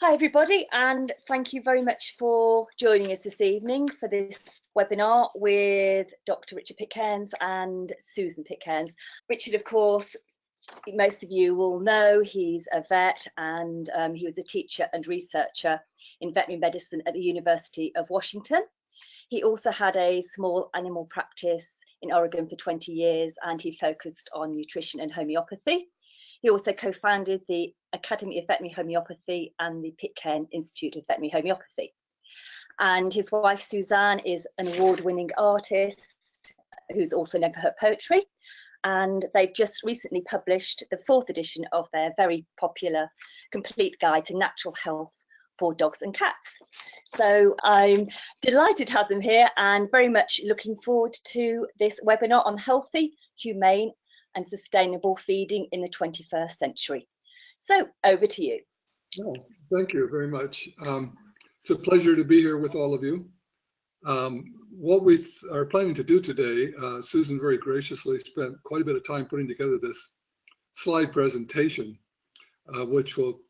Hi everybody, and thank you very much for joining us this evening for this webinar with Dr. Richard Pitcairn and Susan Pitcairn. Richard, of course, most of you will know he's a vet, and he was a teacher and researcher in veterinary medicine at the University of Washington. He also had a small animal practice in Oregon for 20 years, and he focused on nutrition and homeopathy. He also co-founded the Academy of Veterinary Homeopathy and the Pitcairn Institute of Veterinary Homeopathy. And his wife, Suzanne, is an award-winning artist who's also known for her poetry. And they've just recently published the 4th edition of their very popular Complete Guide to Natural Health for Dogs and Cats. So I'm delighted to have them here and very much looking forward to this webinar on healthy, humane and sustainable feeding in the 21st century. So over to you. Oh, thank you very much. It's a pleasure to be here with all of you. What we are planning to do today, Susan very graciously spent quite a bit of time putting together this slide presentation, which will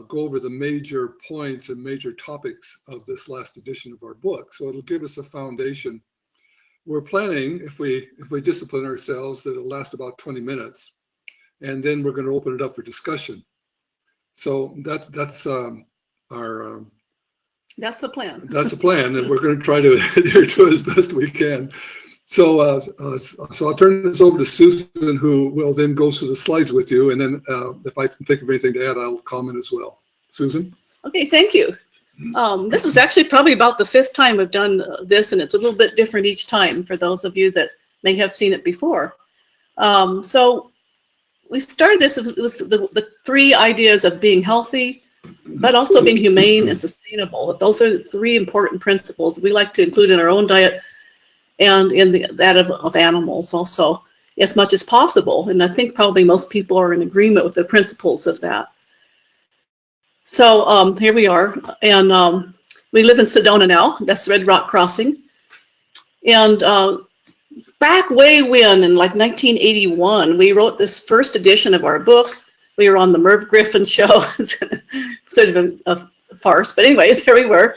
go over the major points and major topics of this last edition of our book. So it'll give us a foundation. We're planning, if we discipline ourselves, that it'll last about 20 minutes, and then we're going to open it up for discussion. So that's the plan. That's the plan, and we're going to try to adhere to it as best we can. So I'll turn this over to Susan, who will then go through the slides with you, and then if I can think of anything to add, I'll comment as well. Susan? Okay, thank you. This is actually probably about the 5th time we've done this, and it's a little bit different each time for those of you that may have seen it before. So we started this with the 3 ideas of being healthy, but also being humane and sustainable. Those are the 3 important principles we like to include in our own diet and in that of animals also, as much as possible. And I think probably most people are in agreement with the principles of that. So here we are, and we live in Sedona now. That's Red Rock Crossing. And back way when, in like 1981, we wrote this first edition of our book. We were on the Merv Griffin show, sort of a farce, but anyway, there we were.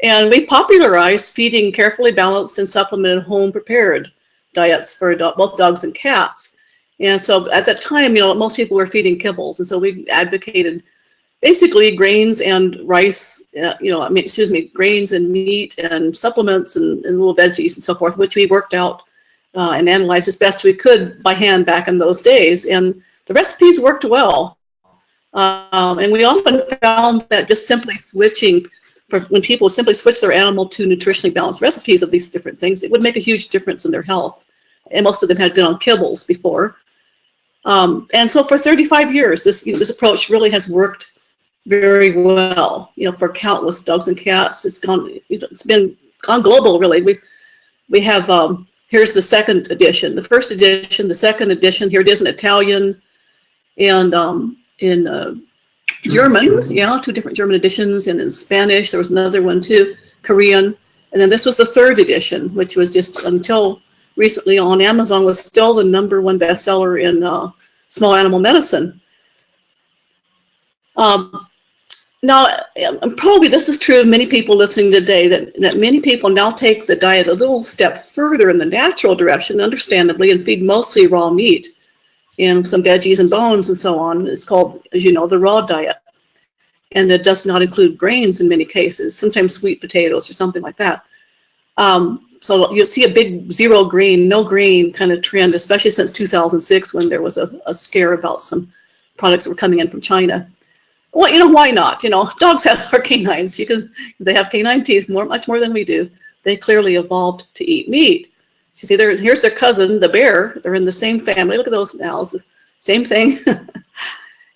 And we popularized feeding carefully balanced and supplemented home-prepared diets for both dogs and cats. And so at that time, most people were feeding kibbles, and so we advocated basically grains and rice, grains and meat and supplements and little veggies and so forth, which we worked out and analyzed as best we could by hand back in those days. And the recipes worked well. And we often found that just simply switching, when people simply switch their animal to nutritionally balanced recipes of these different things, it would make a huge difference in their health. And most of them had been on kibbles before. And so for 35 years, this approach really has worked very well, for countless dogs and cats. It's been gone global, really. We have here's the 2nd edition, the 1st edition, the 2nd edition. Here it is in Italian and in German, 2 different German editions, and in Spanish there was another one too, Korean, and then this was the 3rd edition, which was just until recently on Amazon was still the #1 bestseller in small animal medicine. Now, probably this is true of many people listening today, that many people now take the diet a little step further in the natural direction, understandably, and feed mostly raw meat and some veggies and bones and so on. It's called, as you know, the raw diet. And it does not include grains in many cases, sometimes sweet potatoes or something like that. So you'll see a big zero grain, no grain kind of trend, especially since 2006 when there was a scare about some products that were coming in from China. Well, why not? Dogs are canines. They have canine teeth, much more than we do. They clearly evolved to eat meat. So you see, here's their cousin, the bear. They're in the same family. Look at those mouths. Same thing.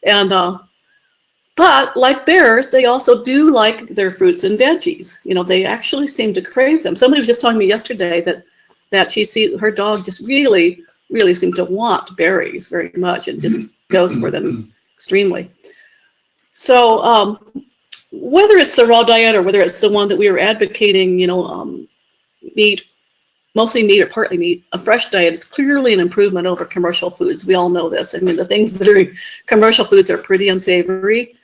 And but like bears, they also do like their fruits and veggies. They actually seem to crave them. Somebody was just telling me yesterday that her dog just really, really seemed to want berries very much and just goes for them extremely. So whether it's the raw diet or whether it's the one that we are advocating, meat, mostly meat or partly meat, a fresh diet is clearly an improvement over commercial foods. We all know this. I mean, the things that are in commercial foods are pretty unsavory.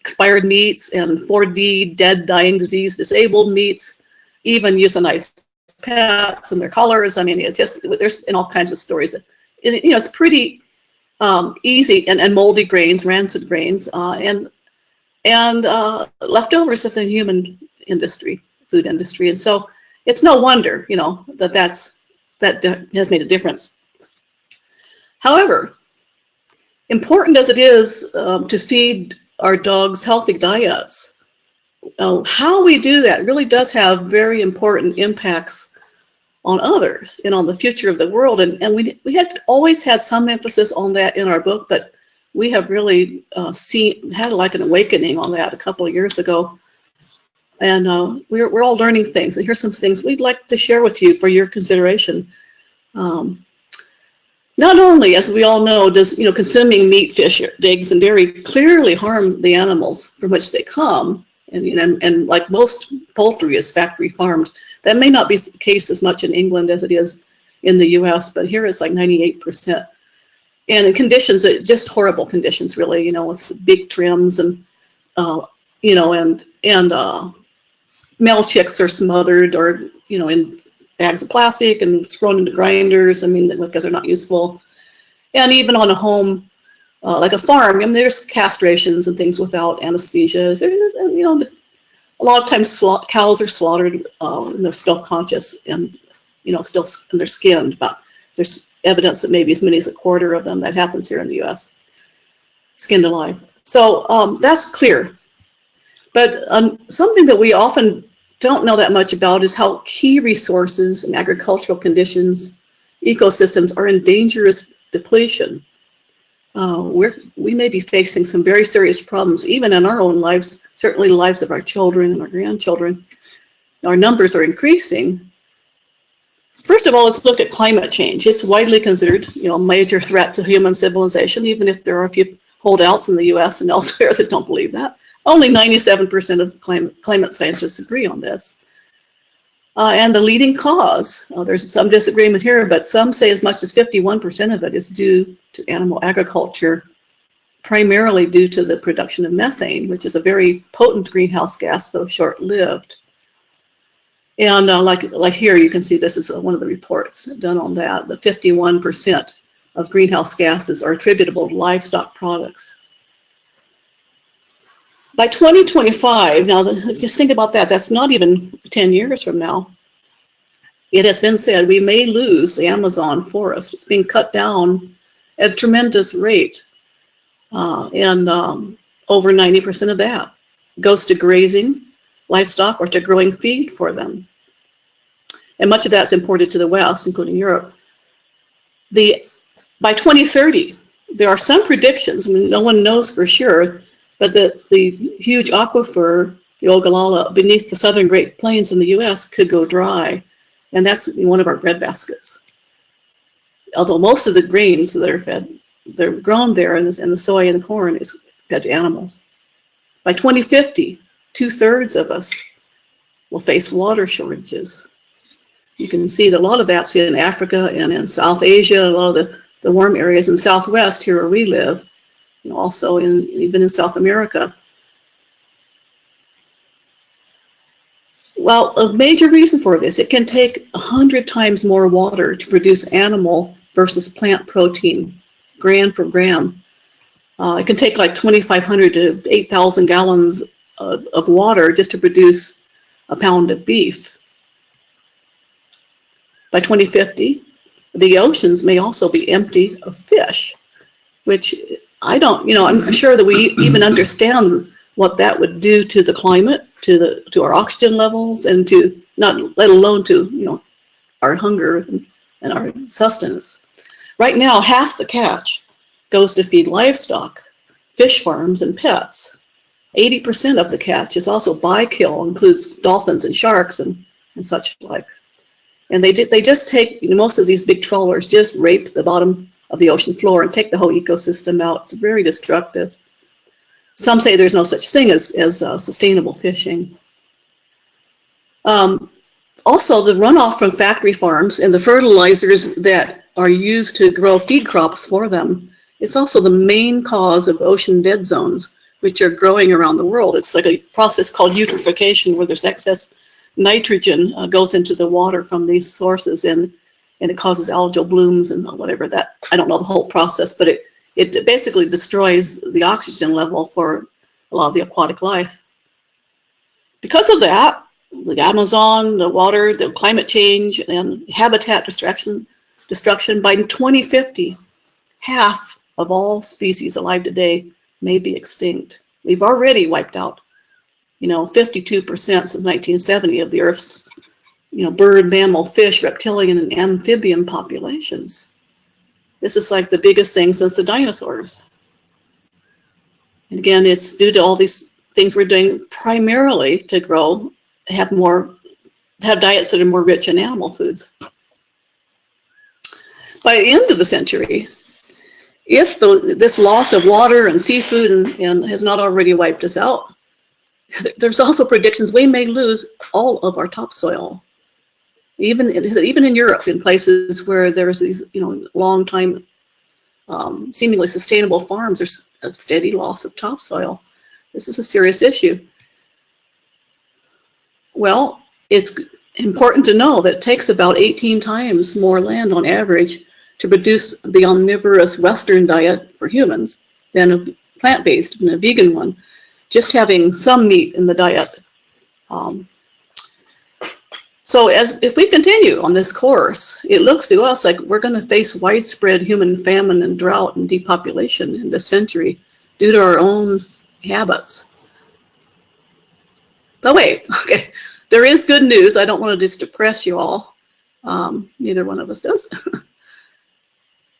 expired meats and 4D, dead, dying, disease, disabled meats, even euthanized pets and their collars. I mean, it's just, there's in all kinds of stories. It's pretty easy, and moldy grains, rancid grains, and leftovers of the human industry, food industry. And so it's no wonder, that has made a difference. However, important as it is to feed our dogs healthy diets, how we do that really does have very important impacts on others and on the future of the world. And we had always had some emphasis on that in our book, but we have really had like an awakening on that a couple of years ago. And we're all learning things. And here's some things we'd like to share with you for your consideration. Not only, as we all know, does consuming meat, fish, eggs, and dairy clearly harm the animals from which they come, and like most poultry is factory farmed. That may not be the case as much in England as it is in the U.S., but here it's like 98%. And in conditions, just horrible conditions, really. With big trims and male chicks are smothered or in bags of plastic and thrown into grinders. I mean, because they're not useful. And even on a home, like a farm, there's castrations and things without anesthesia. A lot of times cows are slaughtered and they're still conscious and, and they're skinned. But there's evidence that maybe as many as a quarter of them, that happens here in the U.S., skinned alive. So that's clear. But something that we often don't know that much about is how key resources and agricultural conditions, ecosystems are in dangerous depletion. We may be facing some very serious problems, even in our own lives, certainly the lives of our children and our grandchildren. Our numbers are increasing. First of all, let's look at climate change. It's widely considered, a major threat to human civilization, even if there are a few holdouts in the U.S. and elsewhere that don't believe that. Only 97% of climate scientists agree on this. And the leading cause, there's some disagreement here, but some say as much as 51% of it is due to animal agriculture, primarily due to the production of methane, which is a very potent greenhouse gas, though short-lived. And like here, you can see this is one of the reports done on that. The 51% of greenhouse gases are attributable to livestock products. By 2025, now just think about that, that's not even 10 years from now. It has been said we may lose the Amazon forest. It's being cut down at a tremendous rate. And over 90% of that goes to grazing livestock or to growing feed for them. And much of that's imported to the West, including Europe. By 2030, there are some predictions, no one knows for sure, but the huge aquifer, the Ogallala, beneath the southern Great Plains in the U.S. could go dry. And that's one of our breadbaskets. Although most of the grains that are fed, they're grown there, and the soy and the corn is fed to animals. By 2050, 2/3 of us will face water shortages. You can see that a lot of that's in Africa and in South Asia, a lot of the warm areas in Southwest, here where we live, also even in South America. Well, a major reason for this, it can take 100 times more water to produce animal versus plant protein, gram for gram. It can take like 2,500 to 8,000 gallons of water just to produce a pound of beef. By 2050, the oceans may also be empty of fish, which I'm sure that we even understand what that would do to the climate, to our oxygen levels, and to let alone to our hunger and our sustenance. Right now, half the catch goes to feed livestock, fish farms, and pets. 80% of the catch is also by-kill, includes dolphins and sharks and such like. And they just take, most of these big trawlers just rape the bottom of the ocean floor and take the whole ecosystem out. It's very destructive. Some say there's no such thing as sustainable fishing. Also, the runoff from factory farms and the fertilizers that are used to grow feed crops for them is also the main cause of ocean dead zones, which are growing around the world. It's like a process called eutrophication, where there's excess nitrogen goes into the water from these sources, and it causes algal blooms and whatever that, I don't know the whole process, but it basically destroys the oxygen level for a lot of the aquatic life. Because of that, the Amazon, the water, the climate change, and habitat destruction by 2050, half of all species alive today may be extinct. We've already wiped out, 52% since 1970 of the Earth's, bird, mammal, fish, reptilian, and amphibian populations. This is like the biggest thing since the dinosaurs. And again, it's due to all these things we're doing primarily to have diets that are more rich in animal foods. By the end of the century, if this loss of water and seafood and has not already wiped us out, there's also predictions we may lose all of our topsoil. Even in Europe, in places where there's these long time seemingly sustainable farms, there's a steady loss of topsoil. This is a serious issue. Well, it's important to know that it takes about 18 times more land on average to produce the omnivorous Western diet for humans than a plant-based and a vegan one. Just having some meat in the diet. So if we continue on this course, it looks to us like we're going to face widespread human famine and drought and depopulation in this century due to our own habits. But wait, okay, there is good news. I don't want to just depress you all. Neither one of us does.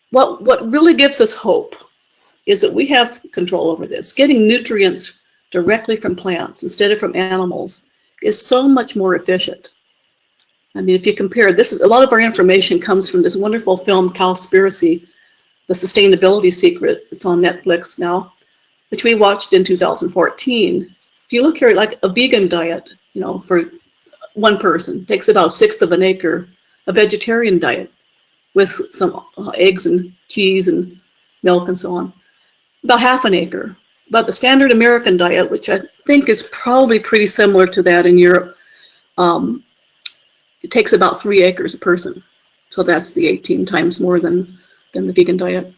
What really gives us hope is that we have control over this. Getting nutrients directly from plants instead of from animals is so much more efficient. I mean, if you compare, a lot of our information comes from this wonderful film, Cowspiracy, The Sustainability Secret. It's on Netflix now, which we watched in 2014. If you look here, like a vegan diet, for one person, takes about 1/6 of an acre. A vegetarian diet with some eggs and cheese and milk and so on, about 1/2 acre. But the standard American diet, which I think is probably pretty similar to that in Europe, it takes about 3 acres a person. So that's the 18 times more than the vegan diet.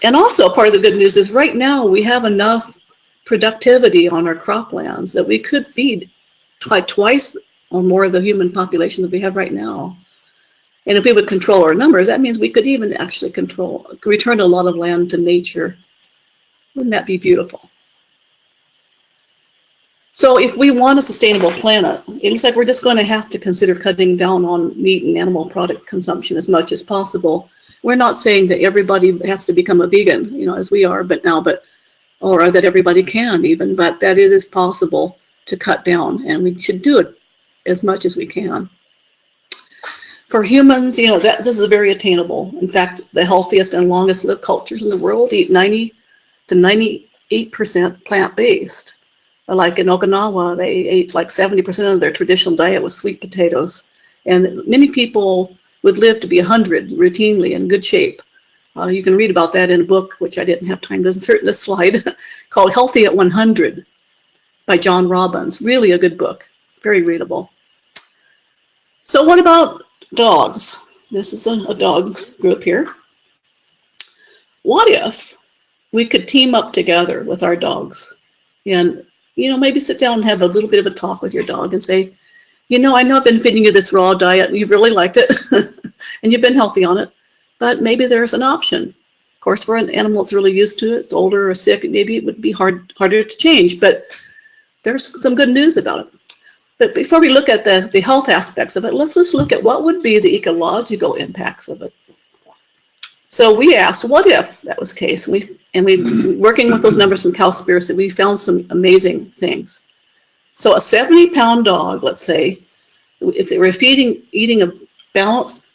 And also part of the good news is right now we have enough productivity on our croplands that we could feed twice or more of the human population that we have right now. And if we would control our numbers, that means we could even actually return a lot of land to nature. Wouldn't that be beautiful? So if we want a sustainable planet, it looks like we're just going to have to consider cutting down on meat and animal product consumption as much as possible. We're not saying that everybody has to become a vegan, as we are, or that everybody can even, but that it is possible to cut down, and we should do it as much as we can. For humans, this is very attainable. In fact, the healthiest and longest lived cultures in the world eat 90 to 98% plant-based. Like in Okinawa, they ate like 70% of their traditional diet was sweet potatoes. And many people would live to be 100 routinely in good shape. You can read about that in a book, which I didn't have time to insert in this slide, called Healthy at 100 by John Robbins. Really a good book, very readable. So what about dogs? This is a dog group here. What if we could team up together with our dogs and maybe sit down and have a little bit of a talk with your dog and say, I know I've been feeding you this raw diet and you've really liked it and you've been healthy on it, but maybe there's an option. Of course, for an animal that's really used to it, it's older or sick, maybe it would be harder to change, but there's some good news about it. But before we look at the health aspects of it, let's just look at what would be the ecological impacts of it. So we asked, what if that was the case? And we working with those numbers from Cowspiracy, we found some amazing things. So a 70-pound dog, let's say, if they were eating a balanced,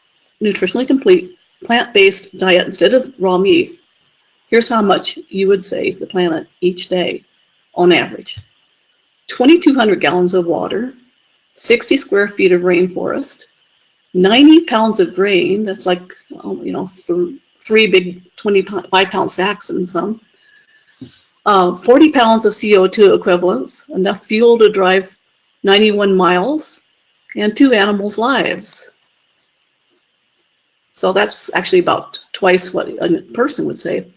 nutritionally complete, plant-based diet instead of raw meat, here's how much you would save the planet each day on average. 2,200 gallons of water, 60 square feet of rainforest, 90 pounds of grain, that's like, 3 big 25-pound sacks and some, 40 pounds of CO2 equivalents, enough fuel to drive 91 miles, and 2 animals' lives. So that's actually about twice what a person would say.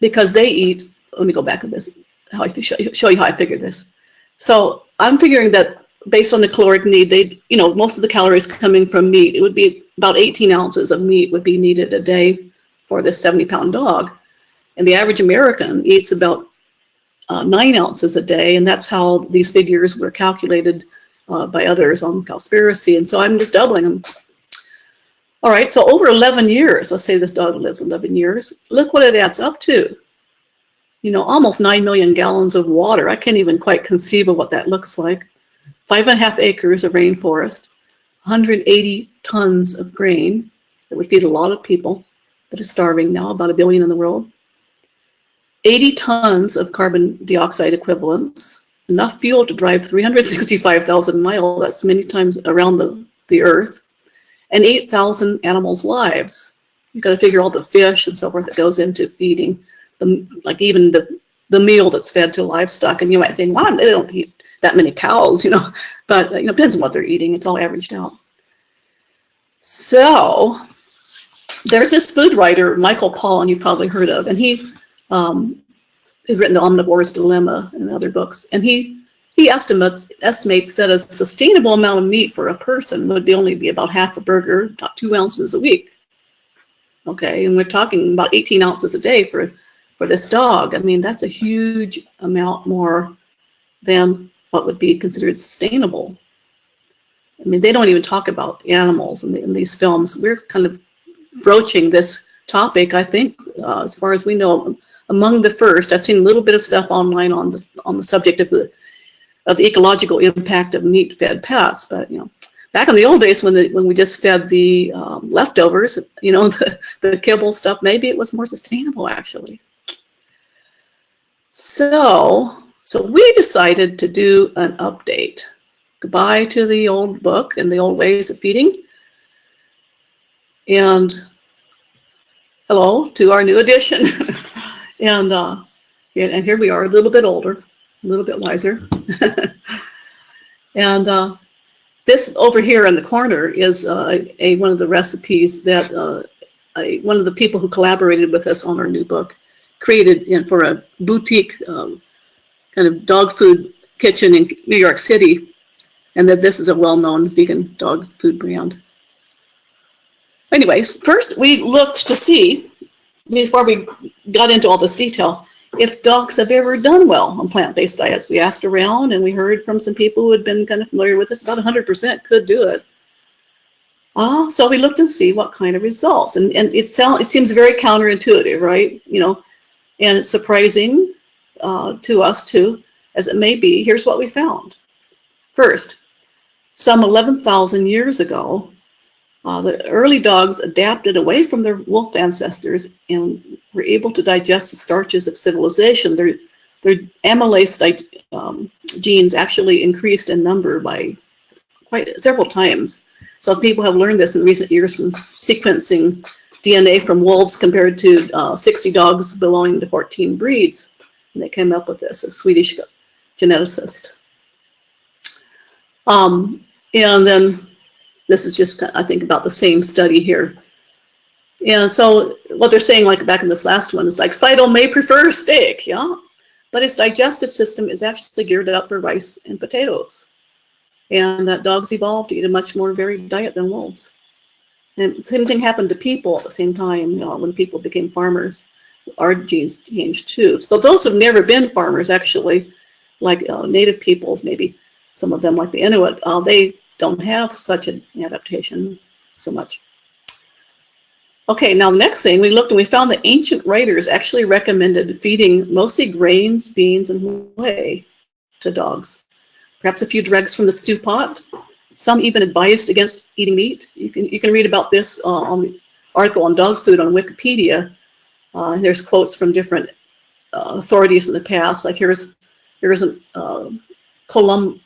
Because they eat, let me go back to this, how I show you how I figured this. So I'm figuring that based on the caloric need, they, most of the calories coming from meat, it would be about 18 ounces of meat would be needed a day for this 70-pound dog. And the average American eats about 9 ounces a day, and that's how these figures were calculated by others on Cowspiracy. And so I'm just doubling them. All right, so over 11 years, let's say this dog lives 11 years, look what it adds up to. Almost 9 million gallons of water. I can't even quite conceive of what that looks like. 5.5 acres of rainforest, 180 tons of grain that would feed a lot of people that are starving now, about 1 billion in the world. 80 tons of carbon dioxide equivalents, enough fuel to drive 365,000 miles, that's many times around the earth, and 8,000 animals' lives. You've got to figure all the fish and so forth that goes into feeding, like even the meal that's fed to livestock. And you might think, wow, they don't eat that many cows, but it depends on what they're eating. It's all averaged out. So there's this food writer, Michael Pollan, you've probably heard of, and he's written The Omnivore's Dilemma and other books, and he estimates that a sustainable amount of meat for a person would only be about half a burger, about 2 ounces a week. Okay, and we're talking about 18 ounces a day for this dog. I mean, that's a huge amount more than what would be considered sustainable. I mean, they don't even talk about animals in these films. We're kind of broaching this topic, I think, as far as we know, among the first. I've seen a little bit of stuff online on the subject of the ecological impact of meat-fed pets, but back in the old days when we just fed the leftovers, the kibble stuff, maybe it was more sustainable actually. So we decided to do an update. Goodbye to the old book and the old ways of feeding, and hello to our new edition. And here we are, a little bit older, a little bit wiser. And this over here in the corner is one of the recipes that one of the people who collaborated with us on our new book created for a boutique kind of dog food kitchen in New York City, and that this is a well-known vegan dog food brand. Anyways, first we looked to see, before we got into all this detail, if dogs have ever done well on plant-based diets. We asked around and we heard from some people who had been kind of familiar with this, about 100% could do it. So we looked and see what kind of results. And it seems very counterintuitive, right? And it's surprising to us too, as it may be. Here's what we found. First, some 11,000 years ago, the early dogs adapted away from their wolf ancestors and were able to digest the starches of civilization. Their amylase genes actually increased in number by quite several times. So people have learned this in recent years from sequencing DNA from wolves compared to 60 dogs belonging to 14 breeds. And they came up with this, a Swedish geneticist. And then this is just, I think, about the same study here. And so what they're saying, like back in this last one, is like Fido may prefer steak, yeah, but its digestive system is actually geared up for rice and potatoes. And that dogs evolved to eat a much more varied diet than wolves. And the same thing happened to people at the same time, when people became farmers. Our genes changed too. So those who've never been farmers, actually, like native peoples, maybe some of them like the Inuit, they don't have such an adaptation so much. Okay, now the next thing, we looked and we found that ancient writers actually recommended feeding mostly grains, beans, and whey to dogs. Perhaps a few dregs from the stew pot. Some even advised against eating meat. You can read about this on the article on dog food on Wikipedia. There's quotes from different authorities in the past. Like here's a Columnella,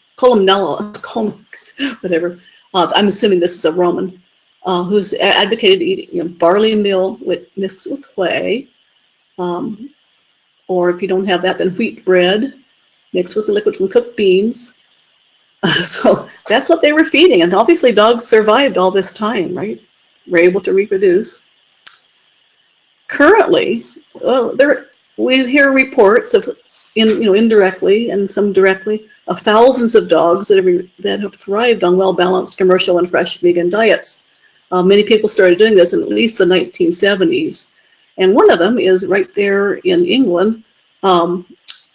whatever. I'm assuming this is a Roman who's advocated eating barley meal mixed with whey. or if you don't have that, then wheat bread mixed with the liquid from cooked beans. So that's what they were feeding, and obviously dogs survived all this time, right? Were able to reproduce. Currently, we hear reports of, indirectly and some directly, of thousands of dogs that have thrived on well-balanced commercial and fresh vegan diets. Many people started doing this in at least the 1970s. And one of them is right there in England, Anne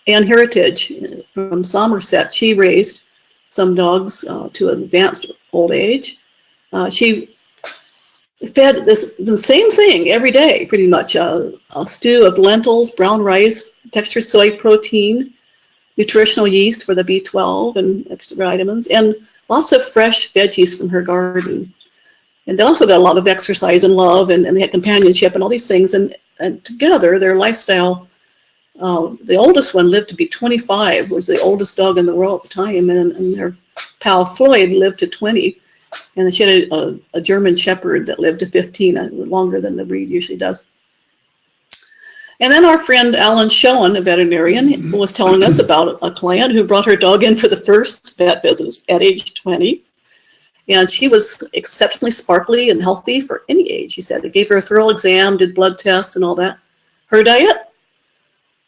Heritage from Somerset. She raised some dogs to advanced old age. She fed the same thing every day, pretty much. A stew of lentils, brown rice, textured soy protein, nutritional yeast for the B12 and extra vitamins, and lots of fresh veggies from her garden. And they also got a lot of exercise and love, and they had companionship and all these things. And together, their lifestyle, the oldest one lived to be 25, was the oldest dog in the world at the time, and their pal Floyd lived to 20. And then she had a German Shepherd that lived to 15, longer than the breed usually does. And then our friend Alan Schoen, a veterinarian, was telling us about a client who brought her dog in for the first vet visit at age 20. And she was exceptionally sparkly and healthy for any age, she said. They gave her a thorough exam, did blood tests and all that. Her diet,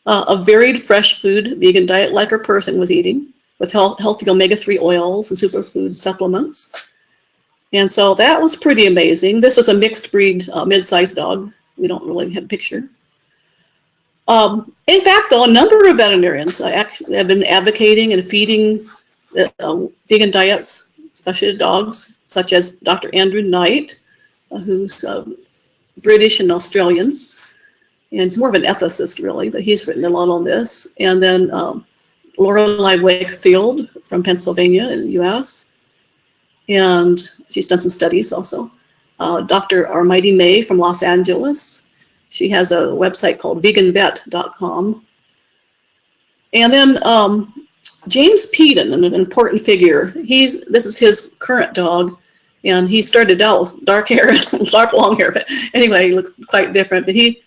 a varied fresh food vegan diet like her person was eating, with healthy omega-3 oils and superfood supplements. And so that was pretty amazing. This is a mixed breed, mid-sized dog. We don't really have a picture. In fact, though, a number of veterinarians actually have been advocating and feeding vegan diets, especially to dogs, such as Dr. Andrew Knight, who's British and Australian, and he's more of an ethicist, really, but he's written a lot on this. And then Lorelei Wakefield from Pennsylvania in the U.S., and she's done some studies also. Dr. Armighty May from Los Angeles. She has a website called veganvet.com. And then James Peden, an important figure. This is his current dog, and he started out with dark hair and dark long hair, but anyway, he looks quite different. But he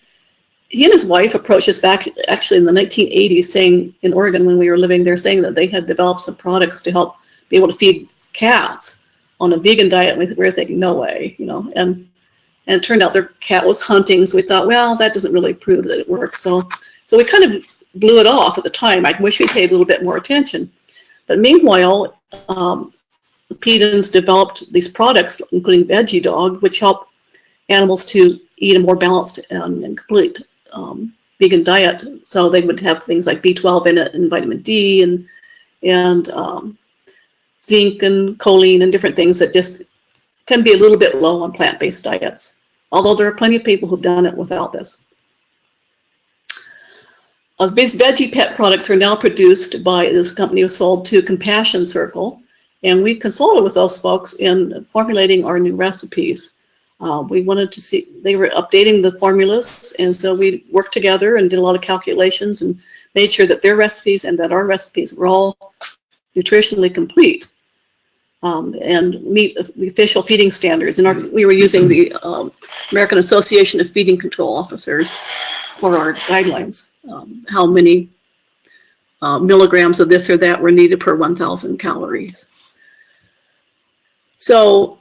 and his wife approached us back actually in the 1980s, saying in Oregon when we were living there, saying that they had developed some products to help be able to feed cats on a vegan diet. We were thinking, no way, and it turned out their cat was hunting, so we thought, well, that doesn't really prove that it works. So we kind of blew it off at the time. I wish we paid a little bit more attention. But meanwhile, the Pedens developed these products, including Veggie Dog, which help animals to eat a more balanced and complete vegan diet. So they would have things like B12 in it, and vitamin D, and zinc and choline and different things that just can be a little bit low on plant-based diets. Although there are plenty of people who've done it without this. These veggie pet products are now produced by this company who sold to Compassion Circle, and we consulted with those folks in formulating our new recipes. We wanted to see, they were updating the formulas, and so we worked together and did a lot of calculations and made sure that their recipes and that our recipes were all nutritionally complete and meet the official feeding standards. And we were using the American Association of Feeding Control Officers for our guidelines, how many milligrams of this or that were needed per 1,000 calories. So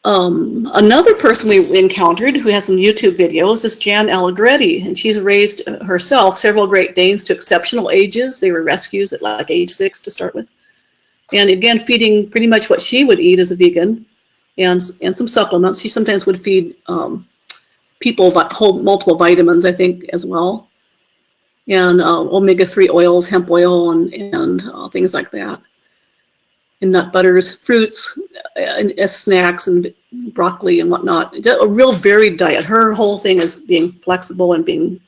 another person we encountered who has some YouTube videos is Jan Allegretti, and she's raised herself several Great Danes to exceptional ages. They were rescues at like age 6 to start with. And again, feeding pretty much what she would eat as a vegan and some supplements. She sometimes would feed people multiple vitamins, I think, as well. And omega-3 oils, hemp oil, and things like that. And nut butters, fruits, as snacks, and broccoli and whatnot. A real varied diet. Her whole thing is being flexible and being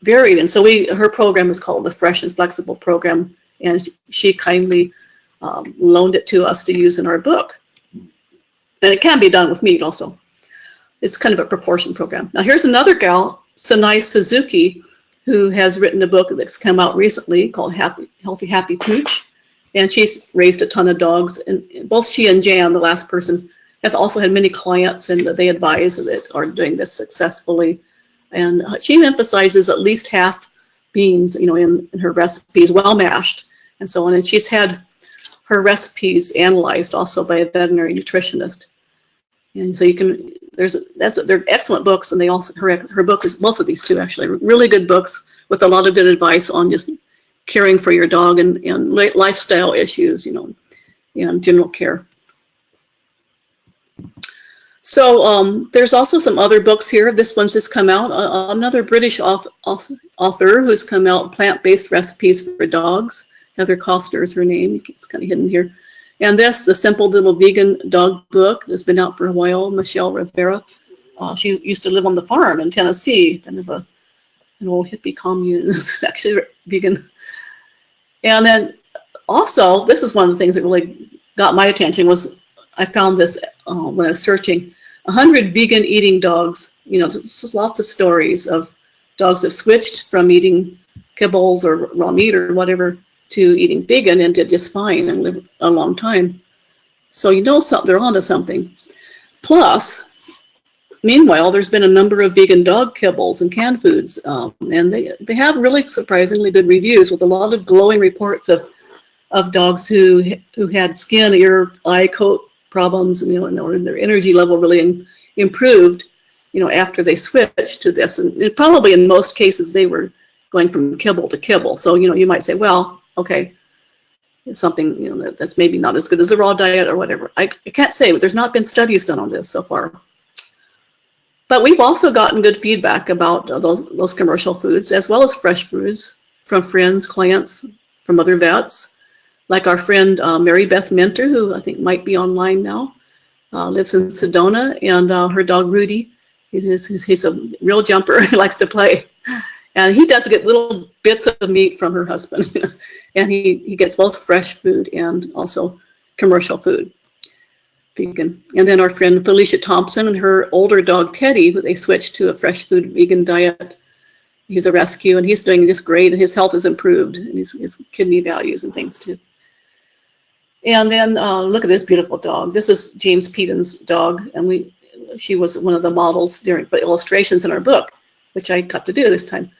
varied. And so her program is called the Fresh and Flexible Program, and she kindly loaned it to us to use in our book. And it can be done with meat also. It's kind of a proportion program. Now here's another gal, Sanai Suzuki, who has written a book that's come out recently called Healthy Happy Pooch. And she's raised a ton of dogs. And both she and Jan, the last person, have also had many clients, and they advise that are doing this successfully. And she emphasizes at least half beans, in her recipes, well mashed and so on. And she's had her recipes analyzed also by a veterinary nutritionist. And so they're excellent books, and they also her book is, both of these two actually, really good books with a lot of good advice on just caring for your dog and lifestyle issues, and general care. So there's also some other books here. This one's just come out. Another British author who's come out, Plant-Based Recipes for Dogs. Heather Costner is her name. It's kind of hidden here. And this, The Simple Little Vegan Dog Book, has been out for a while. Michelle Rivera. She used to live on the farm in Tennessee, kind of an old hippie commune. It's actually vegan. And then also, this is one of the things that really got my attention, was I found this when I was searching 100 vegan eating dogs. There's lots of stories of dogs that switched from eating kibbles or raw meat or whatever to eating vegan and did just fine and lived a long time. So they're onto something. Plus, meanwhile, there's been a number of vegan dog kibbles and canned foods, and they have really surprisingly good reviews, with a lot of glowing reports of dogs who had skin, ear, eye, coat problems, and their energy level really improved, after they switched to this. And probably in most cases they were going from kibble to kibble. So you might say, well, okay, it's something that's maybe not as good as the raw diet or whatever. I can't say, but there's not been studies done on this so far. But we've also gotten good feedback about those commercial foods, as well as fresh foods, from friends, clients, from other vets, like our friend Mary Beth Minter, who I think might be online now, lives in Sedona, and her dog Rudy. He's a real jumper. He likes to play, and he does get little bits of meat from her husband, and he gets both fresh food and also commercial food, vegan. And then our friend Felicia Thompson and her older dog Teddy, they switched to a fresh food vegan diet. He's a rescue, and he's doing just great, and his health has improved, and his kidney values and things too. And then look at this beautiful dog. This is James Peden's dog, and she was one of the models for the illustrations in our book, which I got to do this time.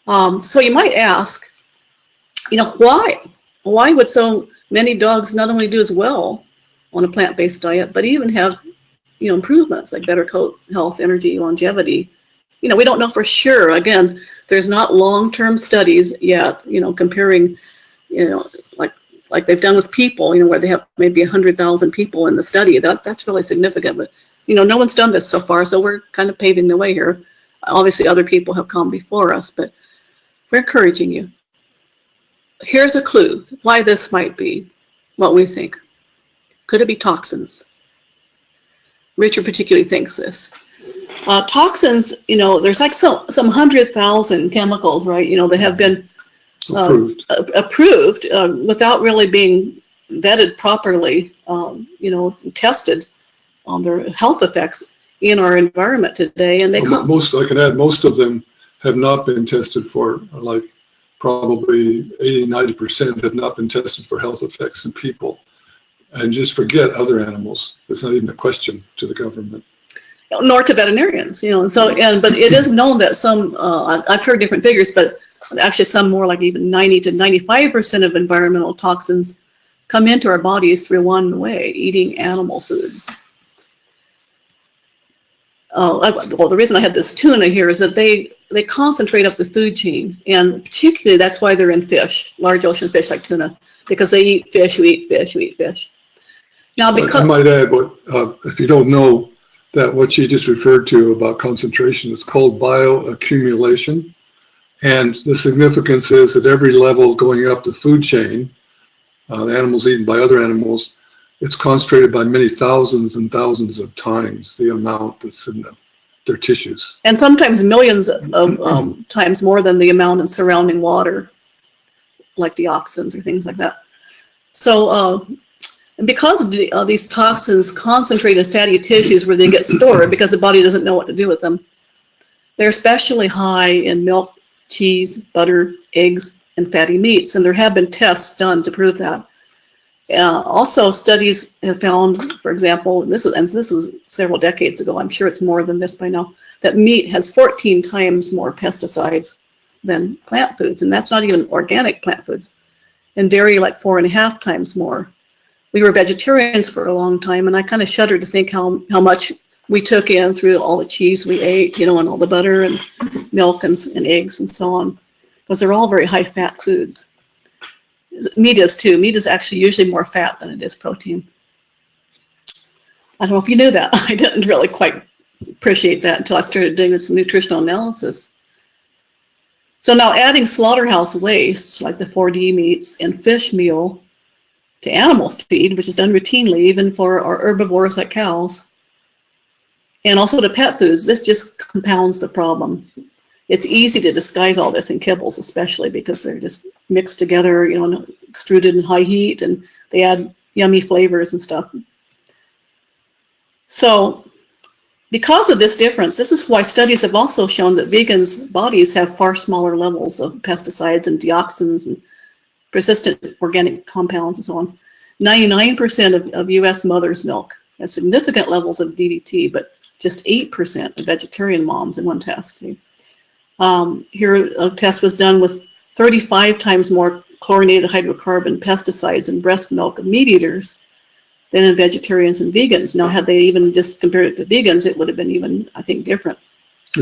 So you might ask, why? Why would so many dogs not only do as well on a plant-based diet, but even have, improvements like better coat health, energy, longevity? We don't know for sure. Again, there's not long-term studies yet, comparing, like they've done with people, where they have maybe 100,000 people in the study. That's really significant. But, no one's done this so far, so we're kind of paving the way here. Obviously, other people have come before us, but we're encouraging you. Here's a clue why this might be what we think. Could it be toxins? Richard particularly thinks this. Toxins, there's like some 100,000 chemicals, right, that have been approved without really being vetted properly, tested on their health effects in our environment today. And I can add, most of them have not been tested for, like probably 80-90% have not been tested for health effects in people. And just forget other animals. It's not even a question to the government. Nor to veterinarians, but it is known that some, I've heard different figures, but actually some more like even 90 to 95% of environmental toxins come into our bodies through one way, eating animal foods. Well, the reason I had this tuna here is that they concentrate up the food chain, and particularly that's why they're in fish, large ocean fish like tuna, because they eat fish who eat fish who eat fish. Now, because I might add, if you don't know, that what she just referred to about concentration is called bioaccumulation. And the significance is that every level going up the food chain, the animals eaten by other animals, it's concentrated by many thousands and thousands of times the amount that's in their tissues. And sometimes millions of times more than the amount in surrounding water, like dioxins or things like that. So, and because these toxins concentrate in fatty tissues where they get stored because the body doesn't know what to do with them, they're especially high in milk, cheese, butter, eggs, and fatty meats. And there have been tests done to prove that. Also, studies have found, for example, this was several decades ago, I'm sure it's more than this by now, that meat has 14 times more pesticides than plant foods, and that's not even organic plant foods. And dairy, like 4.5 times more. We were vegetarians for a long time, and I kind of shudder to think how much we took in through all the cheese we ate, you know, and all the butter and milk and eggs and so on, because they're all very high-fat foods. Meat is too. Meat is actually usually more fat than it is protein. I don't know if you knew that. I didn't really quite appreciate that until I started doing some nutritional analysis. So now adding slaughterhouse waste, like the 4D meats and fish meal, to animal feed, which is done routinely, even for our herbivores like cows, and also to pet foods, this just compounds the problem. It's easy to disguise all this in kibbles, especially because they're just mixed together, you know, extruded in high heat, and they add yummy flavors and stuff. So because of this difference, this is why studies have also shown that vegans' bodies have far smaller levels of pesticides and dioxins and persistent organic compounds and so on. 99% of US mothers' milk has significant levels of DDT, but just 8% of vegetarian moms in one test. Here, a test was done with 35 times more chlorinated hydrocarbon pesticides in breast milk of meat eaters than in vegetarians and vegans. Now, had they even just compared it to vegans, it would have been even, I think, different.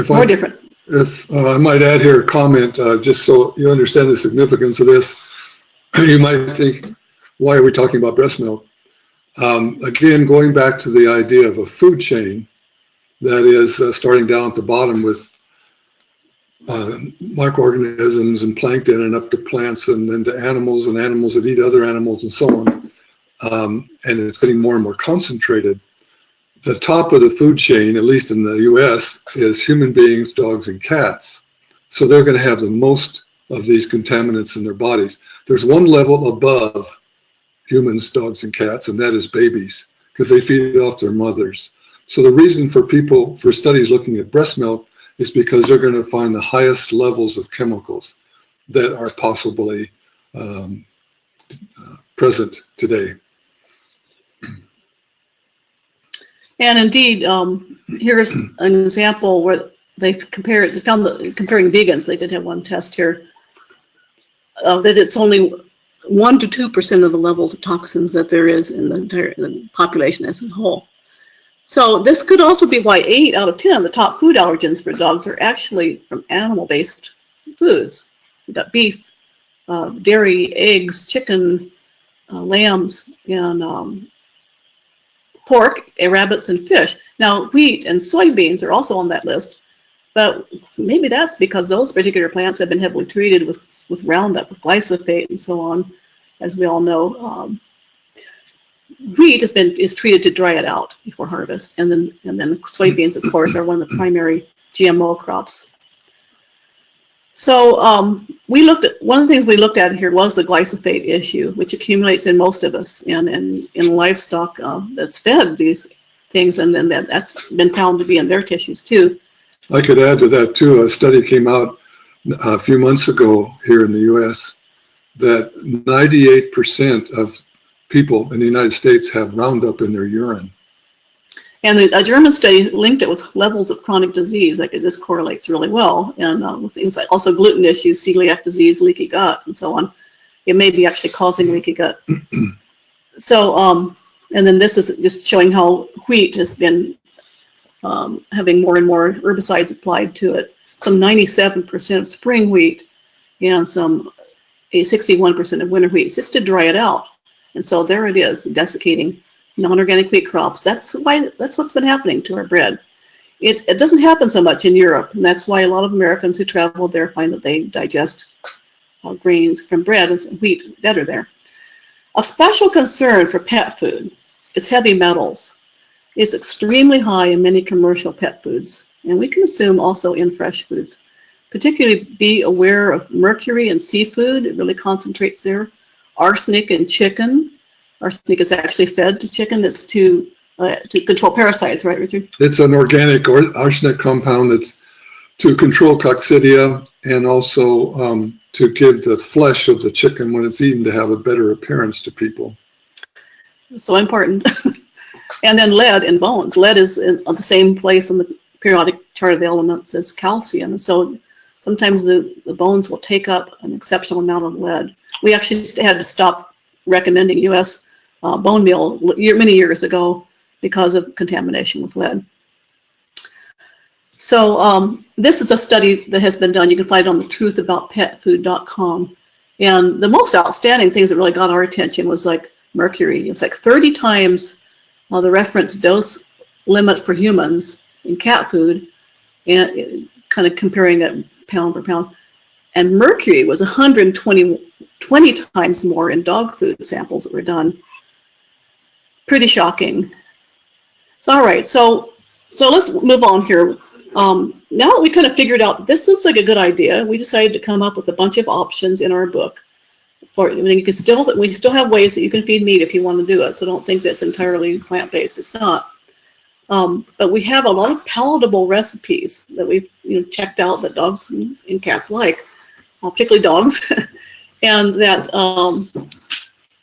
More different. If I might add here a comment, just so you understand the significance of this, you might think, why are we talking about breast milk? Again, going back to the idea of a food chain, that is starting down at the bottom with microorganisms and plankton and up to plants and then to animals and animals that eat other animals and so on. And it's getting more and more concentrated. The top of the food chain, at least in the US, is human beings, dogs, and cats. So they're going to have the most of these contaminants in their bodies. There's one level above humans, dogs, and cats, and that is babies, because they feed off their mothers. So the reason for studies looking at breast milk is because they're going to find the highest levels of chemicals that are possibly present today. And indeed, here's an example where they've comparing vegans. They did have one test here that it's only 1 to 2% of the levels of toxins that there is in the population as a whole. So this could also be why 8 out of 10 of the top food allergens for dogs are actually from animal-based foods. We've got beef, dairy, eggs, chicken, lambs, and pork, rabbits, and fish. Now, wheat and soybeans are also on that list, but maybe that's because those particular plants have been heavily treated with Roundup, with glyphosate, and so on, as we all know. Wheat is treated to dry it out before harvest, and then soybeans, of course, are one of the primary GMO crops. So one of the things we looked at here was the glyphosate issue, which accumulates in most of us and in livestock that's fed these things, and then that's been found to be in their tissues too. I could add to that too. A study came out a few months ago here in the U.S. that 98% of people in the United States have Roundup in their urine. And a German study linked it with levels of chronic disease. Like, this correlates really well, and with things like also gluten issues, celiac disease, leaky gut, and so on. It may be actually causing leaky gut. So, and then this is just showing how wheat has been having more and more herbicides applied to it. Some 97% of spring wheat and some 61% of winter wheat, just to dry it out. And so there it is, desiccating non-organic wheat crops. That's what's been happening to our bread. It doesn't happen so much in Europe, and that's why a lot of Americans who travel there find that they digest grains from bread and wheat better there. A special concern for pet food is heavy metals. It's extremely high in many commercial pet foods, and we can assume also in fresh foods. Particularly be aware of mercury in seafood. It really concentrates there. Arsenic in chicken. Arsenic is actually fed to chicken. It's to control parasites, right, Richard? It's an organic arsenic compound that's to control coccidia and also to give the flesh of the chicken when it's eaten to have a better appearance to people. So important. And then lead in bones. Lead is in the same place on the periodic chart of the elements as calcium. So sometimes the bones will take up an exceptional amount of lead. We actually had to stop recommending U.S. Bone meal many years ago because of contamination with lead. So this is a study that has been done. You can find it on the truthaboutpetfood.com. And the most outstanding things that really got our attention was like mercury. It was like 30 times the reference dose limit for humans in cat food, and kind of comparing it pound per pound. And mercury was 120 times more in dog food samples that were done. Pretty shocking. So all right, so let's move on here. Now that we kind of figured out that this looks like a good idea, we decided to come up with a bunch of options in our book. We still have ways that you can feed meat if you want to do it, so don't think that's entirely plant-based. It's not. But we have a lot of palatable recipes that we've checked out that dogs and cats like, particularly dogs, and that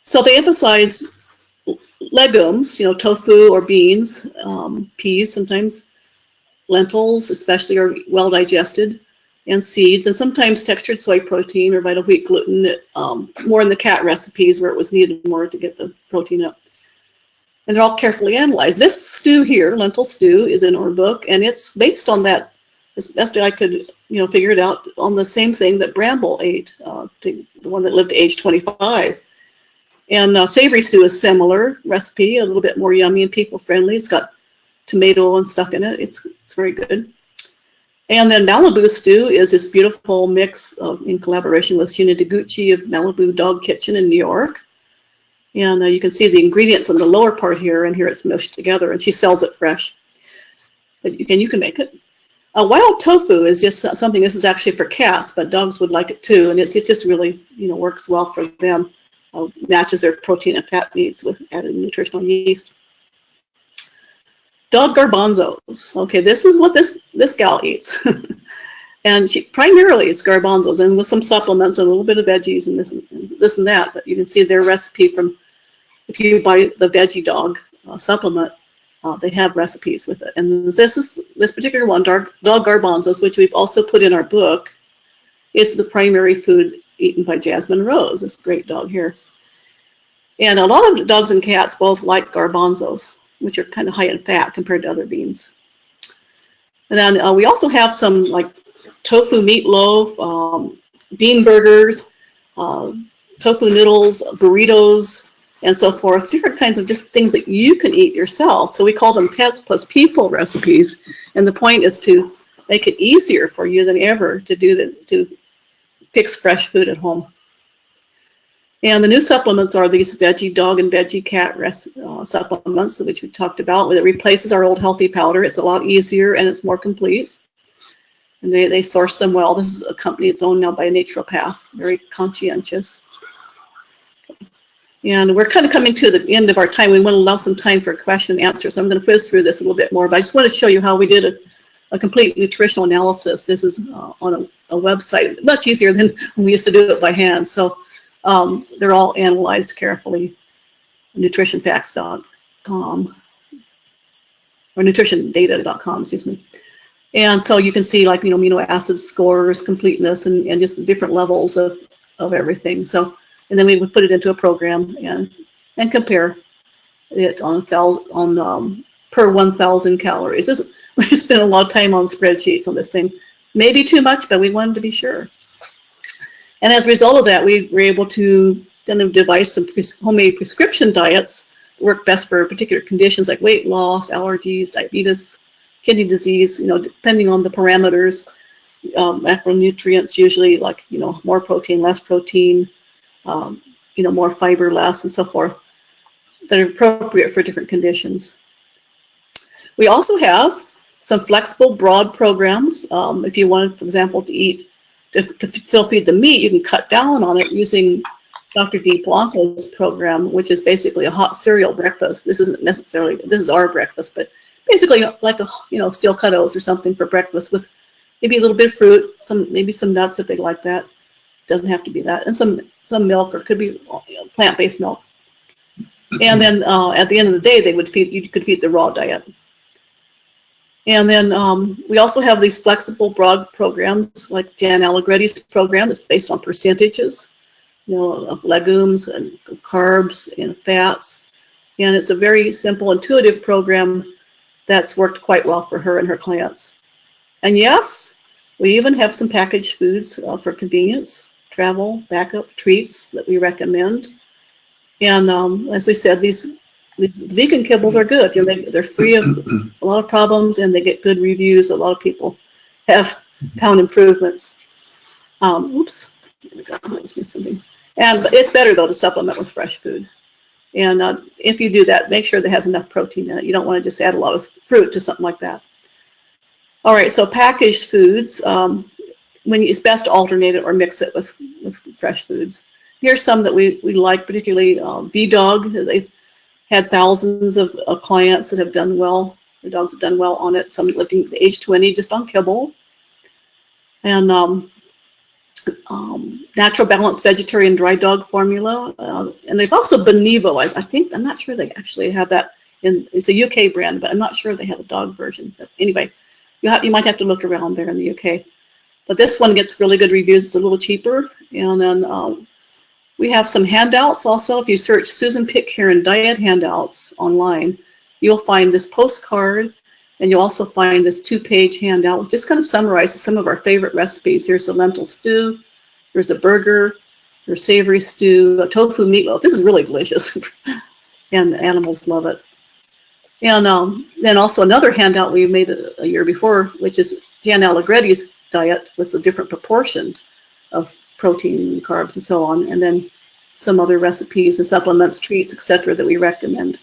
so they emphasize legumes, tofu or beans, peas, sometimes lentils, especially, are well digested, and seeds, and sometimes textured soy protein or vital wheat gluten, more in the cat recipes where it was needed more to get the protein up. And they're all carefully analyzed. This stew here, lentil stew, is in our book, and it's based on that, as best I could figure it out, on the same thing that Bramble ate, the one that lived to age 25. And savory stew is similar recipe, a little bit more yummy and people friendly. It's got tomato and stuff in it. It's very good. And then Malibu stew is this beautiful mix in collaboration with Shuna Deguchi of Malibu Dog Kitchen in New York. And you can see the ingredients on the lower part here, and here it's mushed together, and she sells it fresh. But you can make it. Wild tofu is just something, this is actually for cats, but dogs would like it too, and it just really works well for them. Matches their protein and fat needs with added nutritional yeast. Dog garbanzos. Okay, this is what this gal eats. And she primarily it's garbanzos, and with some supplements, a little bit of veggies and this and that. But you can see their recipe from, if you buy the Veggie Dog supplement, they have recipes with it. And this particular one, dog garbanzos, which we've also put in our book, is the primary food eaten by Jasmine Rose, this great dog here. And a lot of dogs and cats both like garbanzos, which are kind of high in fat compared to other beans. And then we also have some like tofu meatloaf, bean burgers, tofu noodles, burritos, and so forth. Different kinds of just things that you can eat yourself. So we call them pets plus people recipes. And the point is to make it easier for you than ever to fix fresh food at home. And the new supplements are these Veggie Dog and Veggie Cat supplements, which we talked about. It replaces our old healthy powder. It's a lot easier and it's more complete. And they source them well. This is a company that's owned now by a naturopath, very conscientious. And we're kind of coming to the end of our time. We want to allow some time for question and answer. So I'm going to whiz through this a little bit more, but I just want to show you how we did a complete nutritional analysis. This is on a website, much easier than when we used to do it by hand. So they're all analyzed carefully. Nutritionfacts.com or nutritiondata.com, excuse me. And so you can see like amino acid scores, completeness, and just the different levels of everything. So and then we would put it into a program and compare it on per 1,000 calories. We spent a lot of time on spreadsheets on this thing. Maybe too much, but we wanted to be sure. And as a result of that, we were able to kind of devise some homemade prescription diets that work best for particular conditions like weight loss, allergies, diabetes, kidney disease, depending on the parameters, macronutrients usually like, more protein, less protein, more fiber, less, and so forth, that are appropriate for different conditions. We also have some flexible, broad programs. If you wanted, for example, to still feed the meat, you can cut down on it using Dr. D. Blanco's program, which is basically a hot cereal breakfast. This is our breakfast, but basically like steel cut oats or something for breakfast with maybe a little bit of fruit, maybe some nuts if they like that. Doesn't have to be that, and some milk, or it could be plant-based milk. And then at the end of the day, you could feed the raw diet. And then we also have these flexible broad programs like Jan Allegretti's program that's based on percentages, of legumes and carbs and fats. And it's a very simple, intuitive program that's worked quite well for her and her clients. And yes, we even have some packaged foods for convenience, travel, backup treats that we recommend. And as we said, these vegan kibbles are good. They're free of a lot of problems, and they get good reviews. A lot of people have found improvements. Oops, I was missing something. But it's better though to supplement with fresh food. And if you do that, make sure that it has enough protein in it. You don't want to just add a lot of fruit to something like that. All right, so packaged foods, it's best to alternate it or mix it with fresh foods. Here's some that we like, particularly V-Dog. They've had thousands of clients that have done well. The dogs have done well on it. Some living to age 20 just on kibble. And Natural Balance Vegetarian Dry Dog Formula. And there's also Benevo. I think, I'm not sure they actually have that. It's a UK brand, but I'm not sure they have a dog version. But anyway, you might have to look around there in the UK. But this one gets really good reviews. It's a little cheaper. And then we have some handouts also. If you search Susan Pitcairn diet handouts online, you'll find this postcard, and you'll also find this 2-page handout, which just kind of summarizes some of our favorite recipes. Here's a lentil stew, there's a burger, there's savory stew, a tofu meatloaf. This is really delicious, and animals love it. And then also another handout we made a year before, which is Jan Allegretti's diet with the different proportions of protein and carbs and so on, and then some other recipes and supplements, treats, etc. that we recommend.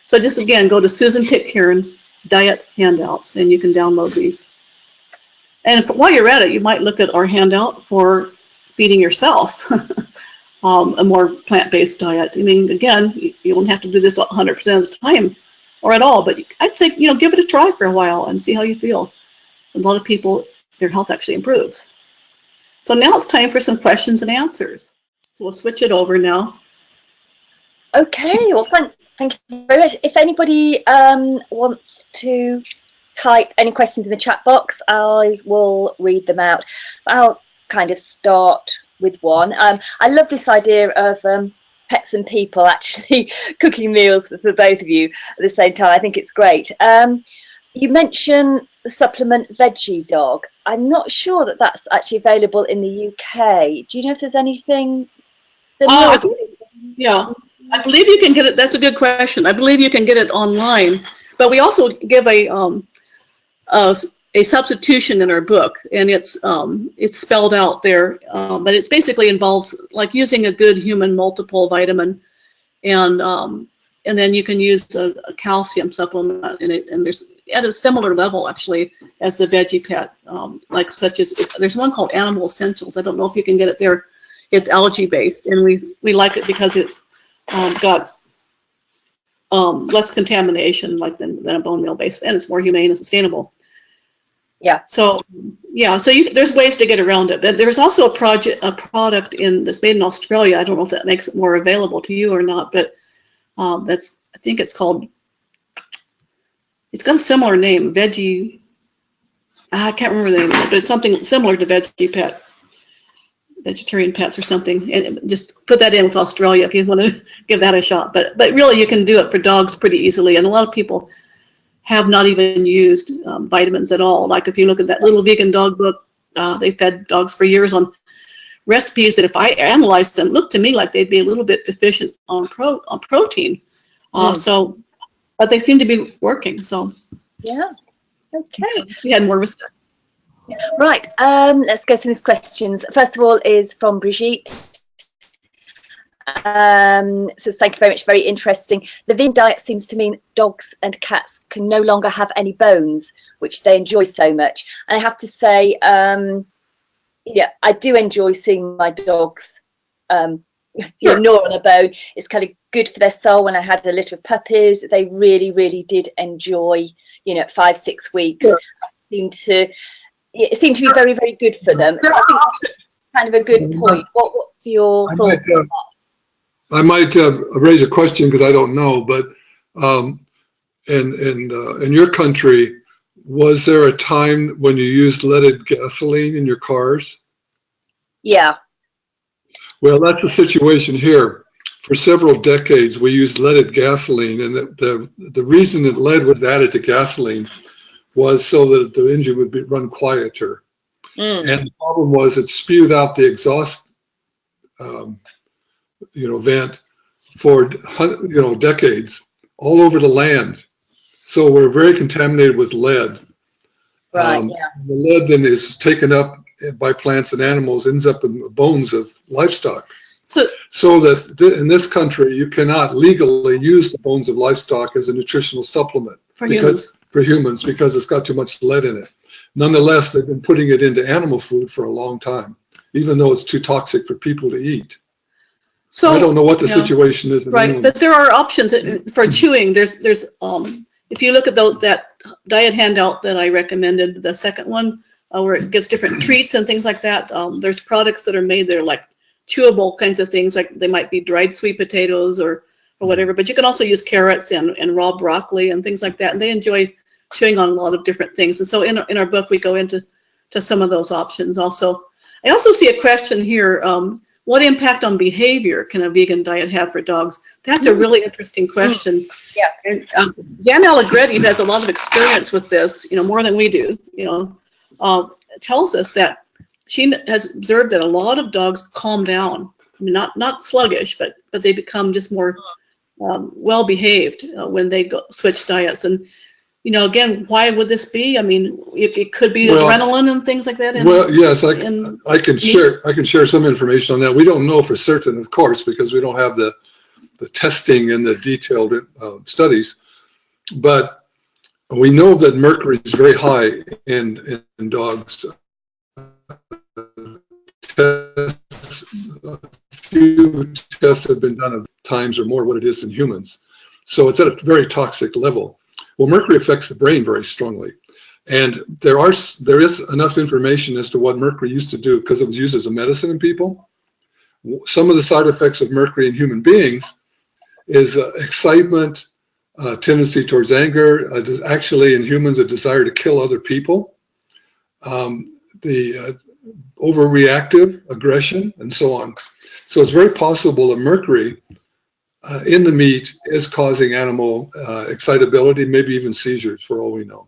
So just again, go to Susan Pitcairn diet handouts, and you can download these. And while you're at it, you might look at our handout for feeding yourself a more plant-based diet. I mean, again, you won't have to do this 100% of the time or at all, but I'd say, give it a try for a while and see how you feel. A lot of people, their health actually improves. So now it's time for some questions and answers. So we'll switch it over now. Okay, well, thank you very much. If anybody wants to type any questions in the chat box, I will read them out. I'll kind of start with one. I love this idea of pets and people actually cooking meals for both of you at the same time. I think it's great. You mentioned the supplement Veggie Dog. I'm not sure that that's actually available in the UK. Do you know if there's anything similar? Yeah, I believe you can get it. That's a good question. I believe you can get it online, but we also give a substitution in our book, and it's spelled out there. But it basically involves like using a good human multiple vitamin, and then you can use a calcium supplement in it, and there's at a similar level actually as the Veggie Pet, like such as there's one called Animal Essentials. I don't know if you can get it there. It's algae based, and we like it because it's got less contamination than a bone meal based, and it's more humane and sustainable. Yeah. So there's ways to get around it. But there's also a product that's made in Australia. I don't know if that makes it more available to you or not, but I think it's called. It's got a similar name, Veggie. I can't remember the name of it, but it's something similar to Veggie Pet, Vegetarian Pets or something. And just put that in with Australia if you want to give that a shot. But really, you can do it for dogs pretty easily. And a lot of people have not even used vitamins at all. Like if you look at that little vegan dog book, they fed dogs for years on recipes that if I analyzed them, looked to me like they'd be a little bit deficient on protein. But they seem to be working. So yeah, okay. We had more respect. Right, let's go through these questions. First of all is from Brigitte. So thank you very much, very interesting. The vegan diet seems to mean dogs and cats can no longer have any bones, which they enjoy so much. And I have to say, yeah, I do enjoy seeing my dogs gnaw on a bone. It's kind of good for their soul. When I had a litter of puppies, they really, really did enjoy, at 5-6 weeks. It seemed to be very, very good for them. So I think that's kind of a good point. What's your thoughts on that? I might raise a question because I don't know, but in your country, was there a time when you used leaded gasoline in your cars? Yeah. Well, that's the situation here. For several decades, we used leaded gasoline, and the reason that lead was added to gasoline was so that the engine would run quieter. And the problem was it spewed out the exhaust, vent for decades all over the land. So we're very contaminated with lead. Right. Yeah. The lead then is taken up by plants and animals, ends up in the bones of livestock. So that in this country, you cannot legally use the bones of livestock as a nutritional supplement for humans because it's got too much lead in it. Nonetheless, they've been putting it into animal food for a long time, even though it's too toxic for people to eat. So I don't know what the situation is. Right, but there are options for chewing. There's if you look at that diet handout that I recommended, the second one, where it gives different treats and things like that. There's products that are made that are like chewable kinds of things, like they might be dried sweet potatoes or whatever. But you can also use carrots and raw broccoli and things like that. And they enjoy chewing on a lot of different things. And so in our book, we go into some of those options also. I also see a question here. What impact on behavior can a vegan diet have for dogs? That's a really interesting question. Yeah. And Jan Allegretti, who has a lot of experience with this, more than we do, tells us that she has observed that a lot of dogs calm down. I mean, not sluggish, but they become just more well behaved when they switch diets. And again, why would this be? I mean, if it could be adrenaline and things like that. Yes, I can share some information on that. We don't know for certain, of course, because we don't have the testing and the detailed studies. But we know that mercury is very high in dogs. A few tests have been done of times or more what it is in humans. So it's at a very toxic level. Well, mercury affects the brain very strongly. And there is enough information as to what mercury used to do because it was used as a medicine in people. Some of the side effects of mercury in human beings is excitement, tendency towards anger, actually in humans a desire to kill other people, the overreactive aggression, and so on. So it's very possible that mercury in the meat is causing animal excitability, maybe even seizures, for all we know.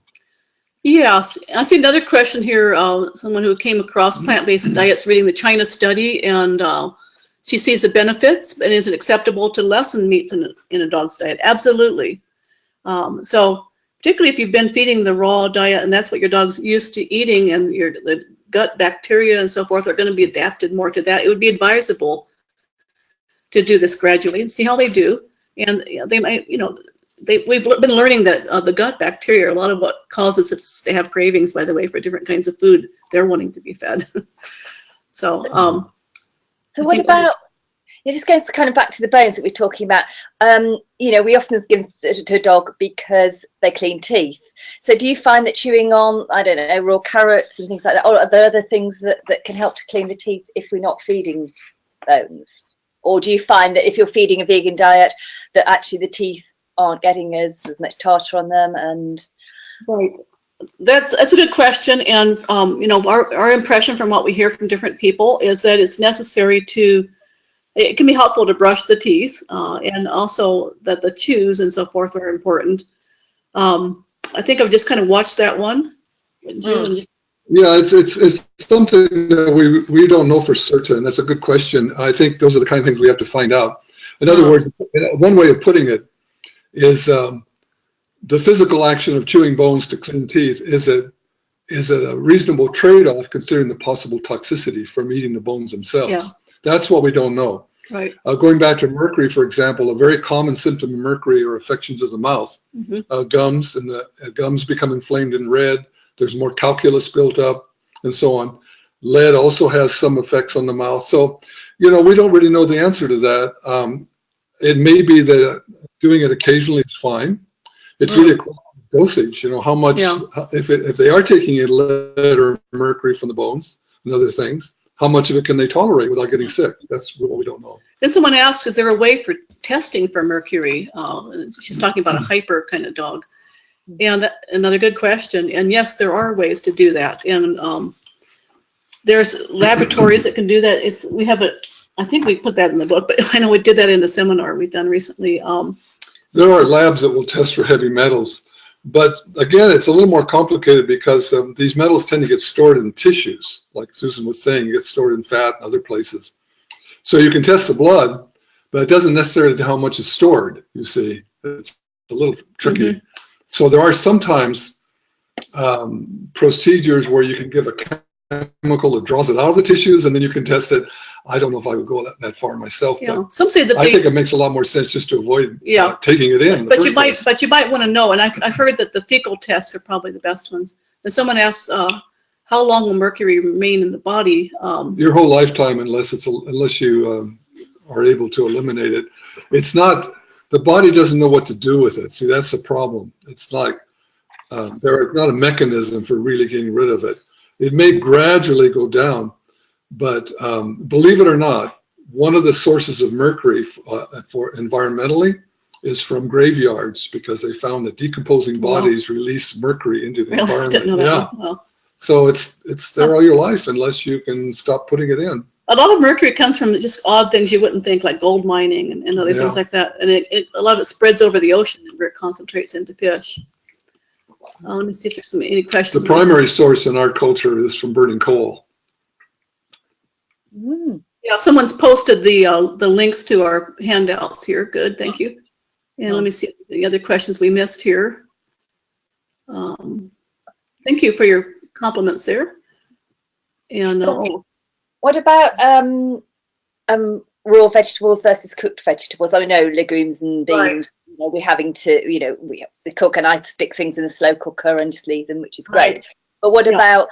Yes, I see another question here. Someone who came across plant-based diets reading the China study, and she sees the benefits, and is it acceptable to lessen meats in a dog's diet? Absolutely. So particularly if you've been feeding the raw diet, and that's what your dog's used to eating, and the gut bacteria and so forth are going to be adapted more to that, it would be advisable to do this gradually and see how they do. And they might, we've been learning that the gut bacteria are a lot of what causes us to have cravings, by the way, for different kinds of food they're wanting to be fed. So what about, just going kind of back to the bones that we're talking about, we often give to a dog because they clean teeth. So do you find that chewing on, I don't know, raw carrots and things like that, or are there other things that can help to clean the teeth if we're not feeding bones? Or do you find that if you're feeding a vegan diet that actually the teeth aren't getting as much tartar on them? And right, that's a good question. And our impression from what we hear from different people is that it's necessary it can be helpful to brush the teeth, and also that the chews and so forth are important. I think I've just kind of watched that one. Yeah, it's something that we don't know for certain. That's a good question. I think those are the kind of things we have to find out. In other words, one way of putting it is the physical action of chewing bones to clean teeth is a reasonable trade-off considering the possible toxicity from eating the bones themselves. Yeah. That's what we don't know. Right. Going back to mercury, for example, a very common symptom of mercury are affections of the mouth, gums, and the gums become inflamed and red. There's more calculus built up, and so on. Lead also has some effects on the mouth. So, we don't really know the answer to that. It may be that doing it occasionally is fine. It's really a dosage. How much, if they are taking lead or mercury from the bones and other things, how much of it can they tolerate without getting sick? That's what we don't know. Then someone asks, is there a way for testing for mercury? She's talking about a hyper kind of dog. And another good question. And yes, there are ways to do that. And there's laboratories that can do that. We have I think we put that in the book, but I know we did that in a seminar we've done recently. There are labs that will test for heavy metals. But again, it's a little more complicated because these metals tend to get stored in tissues. Like Susan was saying, it gets stored in fat and other places. So you can test the blood, but it doesn't necessarily tell how much is stored, you see. It's a little tricky. Mm-hmm. So there are sometimes procedures where you can give a chemical that draws it out of the tissues, and then you can test it. I don't know if I would go that far myself, but some say that I think it makes a lot more sense just to avoid taking it in. But you might want to know, and I've heard that the fecal tests are probably the best ones. And someone asks, how long will mercury remain in the body? Your whole lifetime, unless you are able to eliminate it. It's not. The body doesn't know what to do with it. See, that's the problem. It's like it's not a mechanism for really getting rid of it. It may gradually go down. But believe it or not, one of the sources of mercury for environmentally is from graveyards, because they found that decomposing bodies release mercury into the environment. I didn't know that. Well. So it's there all your life unless you can stop putting it in. A lot of mercury comes from just odd things you wouldn't think, like gold mining and other things like that. And a lot of it spreads over the ocean where it concentrates into fish. Let me see if there's any questions. The primary source in our culture is from burning coal. Yeah, someone's posted the links to our handouts here. Good, thank you. And let me see any other questions we missed here. Thank you for your compliments there. And what about raw vegetables versus cooked vegetables? I know legumes and beans. Right. We're having to, we have to cook, and I stick things in the slow cooker and just leave them, which is great. Right. But what about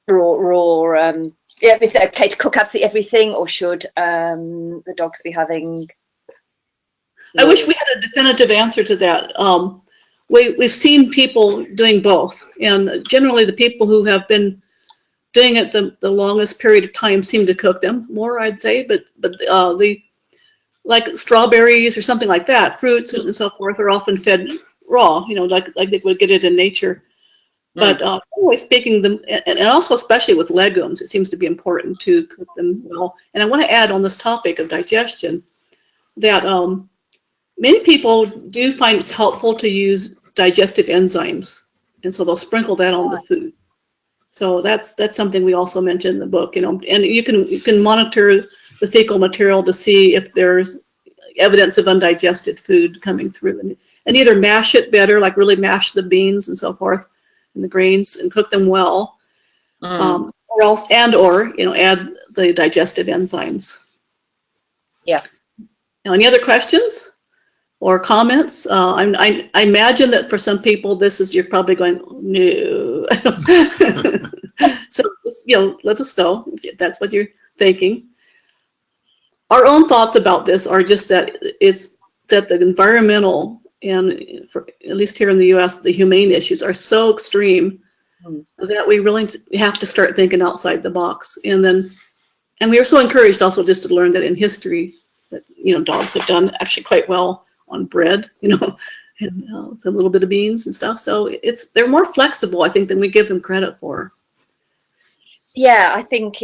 raw is it okay to cook absolutely everything, or should the dogs be having I wish we had a definitive answer to that. We've seen people doing both, and generally the people who have been doing it the longest period of time seem to cook them more, I'd say, but the like strawberries or something like that, fruits and so forth, are often fed raw, like they would get it in nature. But generally speaking, and also especially with legumes, it seems to be important to cook them well. And I want to add on this topic of digestion that many people do find it's helpful to use digestive enzymes, and so they'll sprinkle that on the food. So that's something we also mentioned in the book, and you can monitor the fecal material to see if there's evidence of undigested food coming through, and either mash it better, like really mash the beans and so forth, and the grains, and cook them well, or else add the digestive enzymes. Yeah. Now, any other questions or comments? I imagine that for some people, you're probably going, no. So let us know if that's what you're thinking. Our own thoughts about this are just that the environmental, and for, at least here in the U.S., the humane issues are so extreme that we really have to start thinking outside the box. And we are so encouraged also just to learn that in history that dogs have done actually quite well on bread, and a little bit of beans and stuff. So they're more flexible, I think, than we give them credit for. Yeah, I think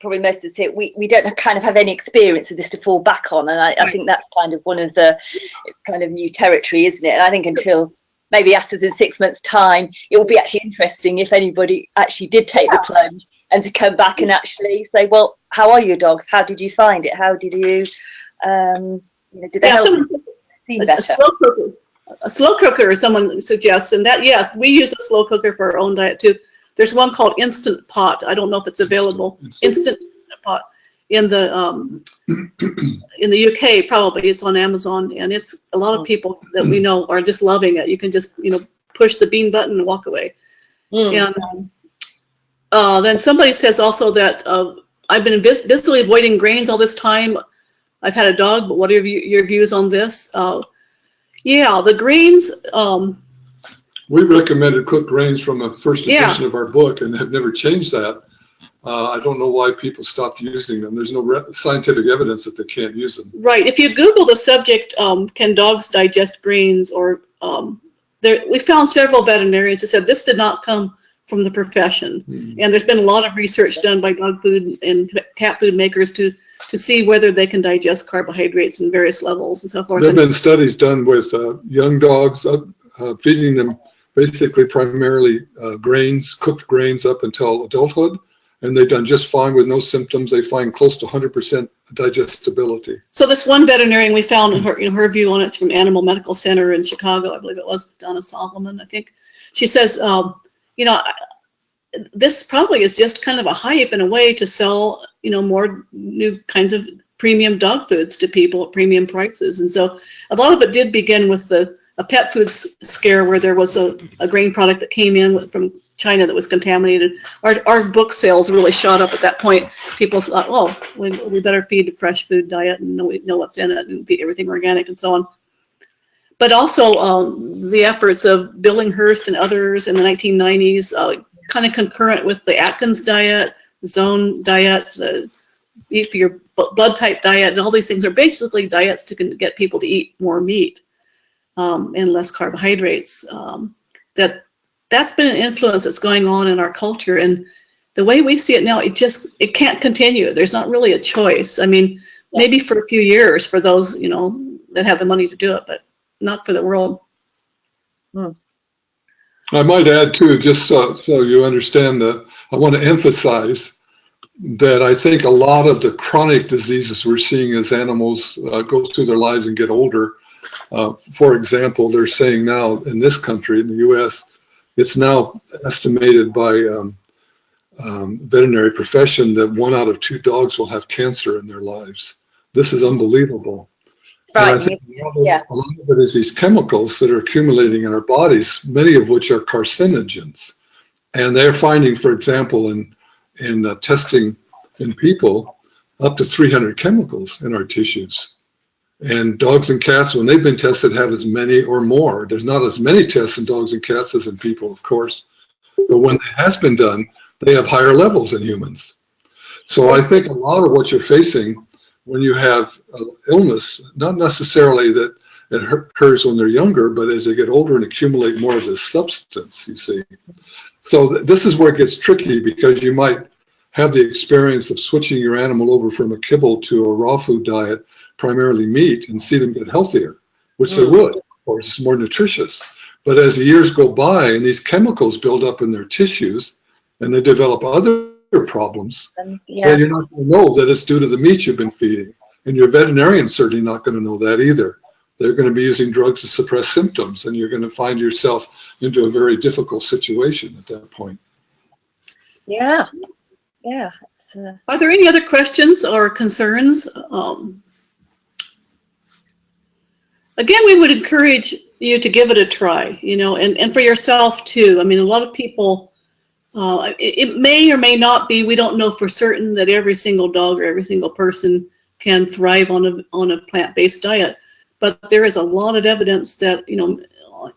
probably most of it, we don't kind of have any experience of this to fall back on, and I think that's kind of one of it's kind of new territory, isn't it? And I think until maybe asked us in 6 months' time, it will be actually interesting if anybody actually did take the plunge and to come back and actually say, well, how are your dogs? How did you find it? How did you, did they help you see better? A slow cooker, someone suggests, and that, yes, we use a slow cooker for our own diet too. There's one called Instant Pot. I don't know if it's available. Instant Pot in the UK, probably it's on Amazon, and it's a lot of people that we know are just loving it. You can just push the bean button and walk away. And then somebody says also that I've been busily avoiding grains all this time. I've had a dog, but what are your views on this? Yeah, the grains. We recommended cooked grains from the first edition of our book and have never changed that. I don't know why people stopped using them. There's no scientific evidence that they can't use them. Right. If you Google the subject, can dogs digest grains, or we found several veterinarians that said this did not come from the profession. And there's been a lot of research done by dog food and cat food makers to see whether they can digest carbohydrates in various levels and so forth. There have been studies done with young dogs, feeding them basically primarily grains, cooked grains up until adulthood, and they've done just fine with no symptoms. They find close to 100% digestibility. So this one veterinarian we found, her view on it's from Animal Medical Center in Chicago, I believe it was, Donna Solomon, I think. She says, you know, this probably is just kind of a hype in a way to sell, you know, more new kinds of premium dog foods to people at premium prices. And so a lot of it did begin with a pet food scare where there was a grain product that came in from China that was contaminated. Our book sales really shot up at that point. People thought, oh, we better feed a fresh food diet and know what's in it and feed everything organic and so on. But also the efforts of Billinghurst and others in the 1990s, kind of concurrent with the Atkins diet, Zone diet, eat for your blood type diet, and all these things are basically diets to get people to eat more meat and less carbohydrates. That's been an influence that's going on in our culture, and the way we see it now, it can't continue. There's not really a choice. I mean, maybe for a few years for those, you know, that have the money to do it, but not for the world. I might add too, just so you understand that, I want to emphasize that I think a lot of the chronic diseases we're seeing as animals go through their lives and get older. For example, they're saying now in this country, in the U.S., it's now estimated by veterinary profession that 1 out of 2 dogs will have cancer in their lives. This is unbelievable. Right. And I think a lot of it is these chemicals that are accumulating in our bodies, many of which are carcinogens. And they're finding, for example, in testing in people, up to 300 chemicals in our tissues. And dogs and cats, when they've been tested, have as many or more. There's not as many tests in dogs and cats as in people, of course. But when it has been done, they have higher levels in humans. So I think a lot of what you're facing when you have illness, not necessarily that it occurs when they're younger, but as they get older and accumulate more of this substance, you see. So this is where it gets tricky, because you might have the experience of switching your animal over from a kibble to a raw food diet, primarily meat, and see them get healthier, which they would. Of course, it's more nutritious. But as the years go by and these chemicals build up in their tissues and they develop other problems, then you're not going to know that it's due to the meat you've been feeding. And your veterinarian's certainly not going to know that either. They're going to be using drugs to suppress symptoms, and you're going to find yourself into a very difficult situation at that point. Yeah. Are there any other questions or concerns? Again, we would encourage you to give it a try, you know, and for yourself too. I mean, a lot of people, it may or may not be, we don't know for certain that every single dog or every single person can thrive on a plant-based diet, but there is a lot of evidence that, you know,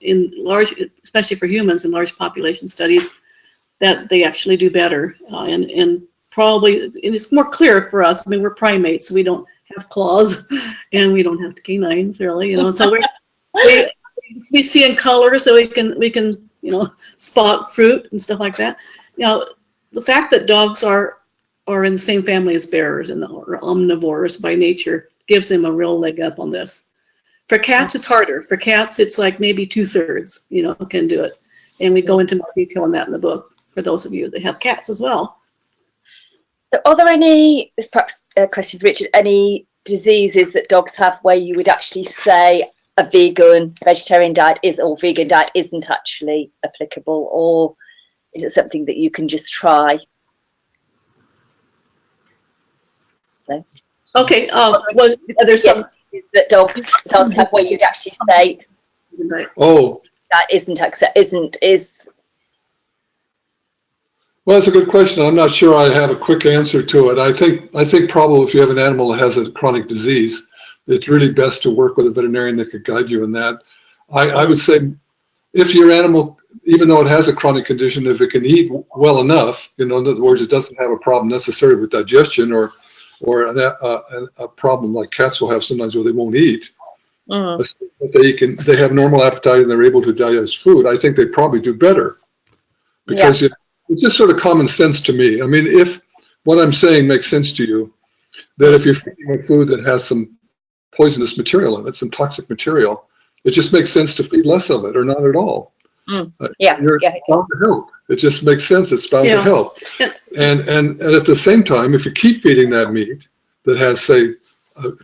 in large, especially for humans in large population studies, that they actually do better, and probably, and it's more clear for us. I mean, we're primates, so we don't have claws, and we don't have canines, really, you know. So we see in color, so we can you know, spot fruit and stuff like that. You know, the fact that dogs are in the same family as bears and are omnivores by nature gives them a real leg up on this. For cats, it's harder. For cats, it's like maybe 2/3, you know, can do it, and we go into more detail on that in the book for those of you that have cats as well. So are there any, this perhaps a question for Richard, any diseases that dogs have where you would actually say a vegetarian diet or vegan diet isn't actually applicable, or is it something that you can just try? So, okay, well, there's some that dogs have where you'd actually say, oh, that is. Well, that's a good question. I'm not sure I have a quick answer to it. I think probably if you have an animal that has a chronic disease, it's really best to work with a veterinarian that could guide you in that. I would say if your animal even though it has a chronic condition, if it can eat well enough, in other words, it doesn't have a problem necessarily with digestion or a problem like cats will have sometimes where they won't eat. If they have normal appetite and they're able to digest food, I think they probably do better. Because it's just sort of common sense to me. I mean, if what I'm saying makes sense to you, that if you're feeding a food that has some poisonous material in it, some toxic material, it just makes sense to feed less of it or not at all. You're bound to help. It just makes sense. It's bound to help. And at the same time, if you keep feeding that meat that has, say,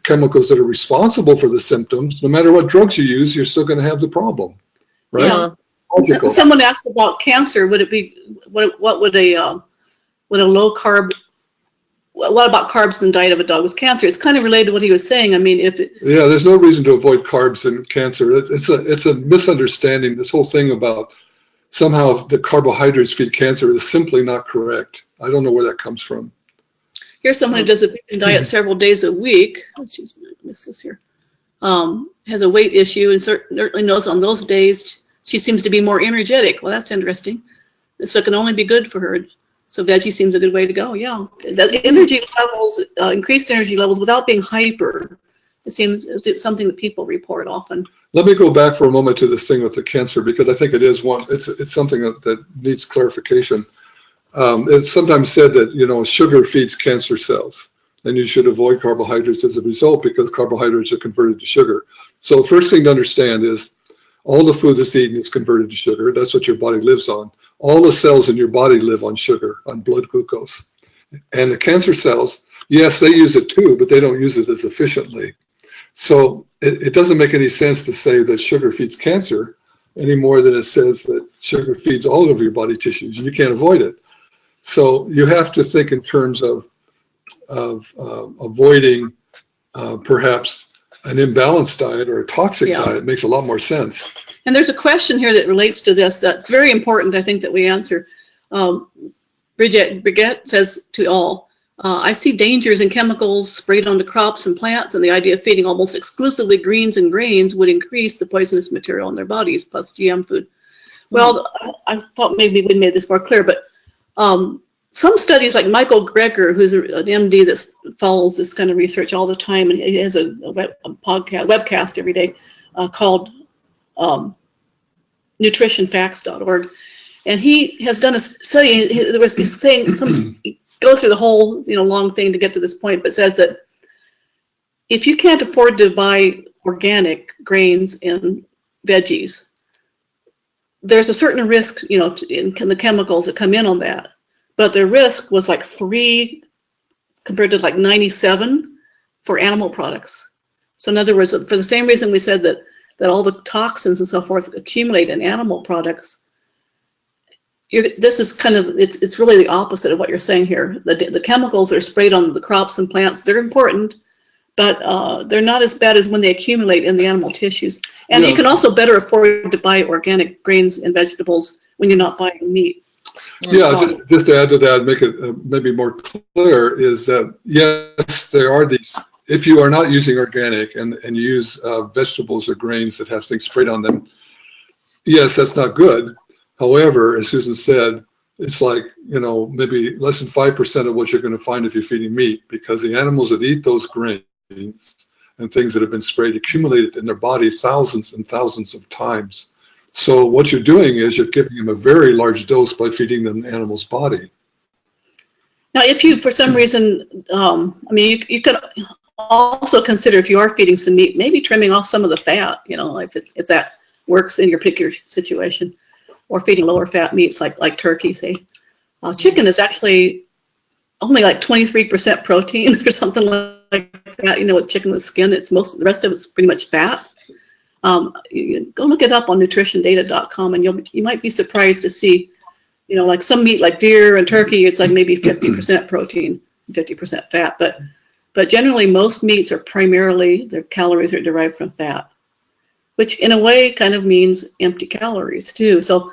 chemicals that are responsible for the symptoms, no matter what drugs you use, you're still going to have the problem, right? Yeah. Logical. Someone asked about cancer. Would it be what would a low carb? What about carbs in the diet of a dog with cancer? It's kind of related to what he was saying. I mean, there's no reason to avoid carbs in cancer. It's a misunderstanding. This whole thing about somehow the carbohydrates feed cancer is simply not correct. I don't know where that comes from. Here's someone who does a vegan diet several days a week. Let's miss this here. Has a weight issue and certainly knows on those days she seems to be more energetic. Well, that's interesting. So it can only be good for her. So veggie seems a good way to go. Yeah, the energy levels, increased energy levels without being hyper. It seems it's something that people report often. Let me go back for a moment to this thing with the cancer, because I think it is one. It's something that needs clarification. It's sometimes said that sugar feeds cancer cells, and you should avoid carbohydrates as a result because carbohydrates are converted to sugar. So the first thing to understand is all the food that's eaten is converted to sugar. That's what your body lives on. All the cells in your body live on sugar, on blood glucose. And the cancer cells, yes, they use it too, but they don't use it as efficiently. So it doesn't make any sense to say that sugar feeds cancer any more than it says that sugar feeds all of your body tissues, and you can't avoid it. So you have to think in terms of avoiding perhaps an imbalanced diet or a toxic diet. Makes a lot more sense. And there's a question here that relates to this that's very important, I think, that we answer. Brigitte says to all, I see dangers in chemicals sprayed onto crops and plants, and the idea of feeding almost exclusively greens and grains would increase the poisonous material in their bodies, plus GM food. Well, I thought maybe we made this more clear, but some studies, like Michael Greger, who's an MD that follows this kind of research all the time, and he has a webcast every day called nutritionfacts.org, and he has done a study. He was saying he goes through the whole long thing to get to this point, but says that if you can't afford to buy organic grains and veggies, there's a certain risk, in the chemicals that come in on that. But the risk was like 3 compared to like 97 for animal products. So in other words, for the same reason we said that all the toxins and so forth accumulate in animal products, this is kind of, it's really the opposite of what you're saying here. The chemicals that are sprayed on the crops and plants, they're important, but they're not as bad as when they accumulate in the animal tissues. And you can also better afford to buy organic grains and vegetables when you're not buying meat. Yeah, just to add to that, make it maybe more clear, is that yes, there are these. If you are not using organic and you use vegetables or grains that have things sprayed on them, yes, that's not good. However, as Susan said, it's like maybe less than 5% of what you're going to find if you're feeding meat, because the animals that eat those grains and things that have been sprayed accumulated in their body thousands and thousands of times. So what you're doing is you're giving them a very large dose by feeding them the animal's body. Now, if you, for some reason, you could also consider, if you are feeding some meat, maybe trimming off some of the fat, if that works in your particular situation, or feeding lower fat meats like turkey, say. Chicken is actually only like 23% protein or something like that. With chicken with skin, the rest of it's pretty much fat. You go look it up on nutritiondata.com, and you might be surprised to see, like some meat like deer and turkey, it's like maybe 50% protein, 50% fat. But generally most meats are primarily, their calories are derived from fat, which in a way kind of means empty calories too. So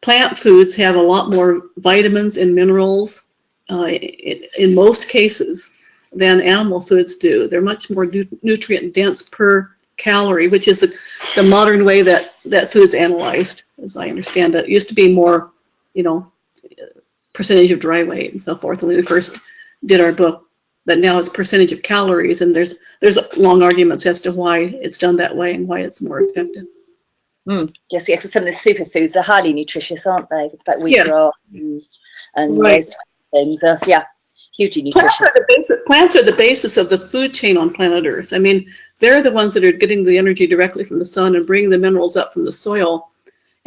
plant foods have a lot more vitamins and minerals in most cases than animal foods do. They're much more nutrient dense per calorie, which is the modern way that food's analyzed, as I understand it. It used to be more, percentage of dry weight and so forth when we first did our book, but now it's percentage of calories, and there's long arguments as to why it's done that way and why it's more effective. Yes, some of the superfoods are highly nutritious, aren't they? Like wheatgrass and those things. Hugely nutritious. Plants are the basis of the food chain on planet Earth. I mean, they're the ones that are getting the energy directly from the sun and bringing the minerals up from the soil.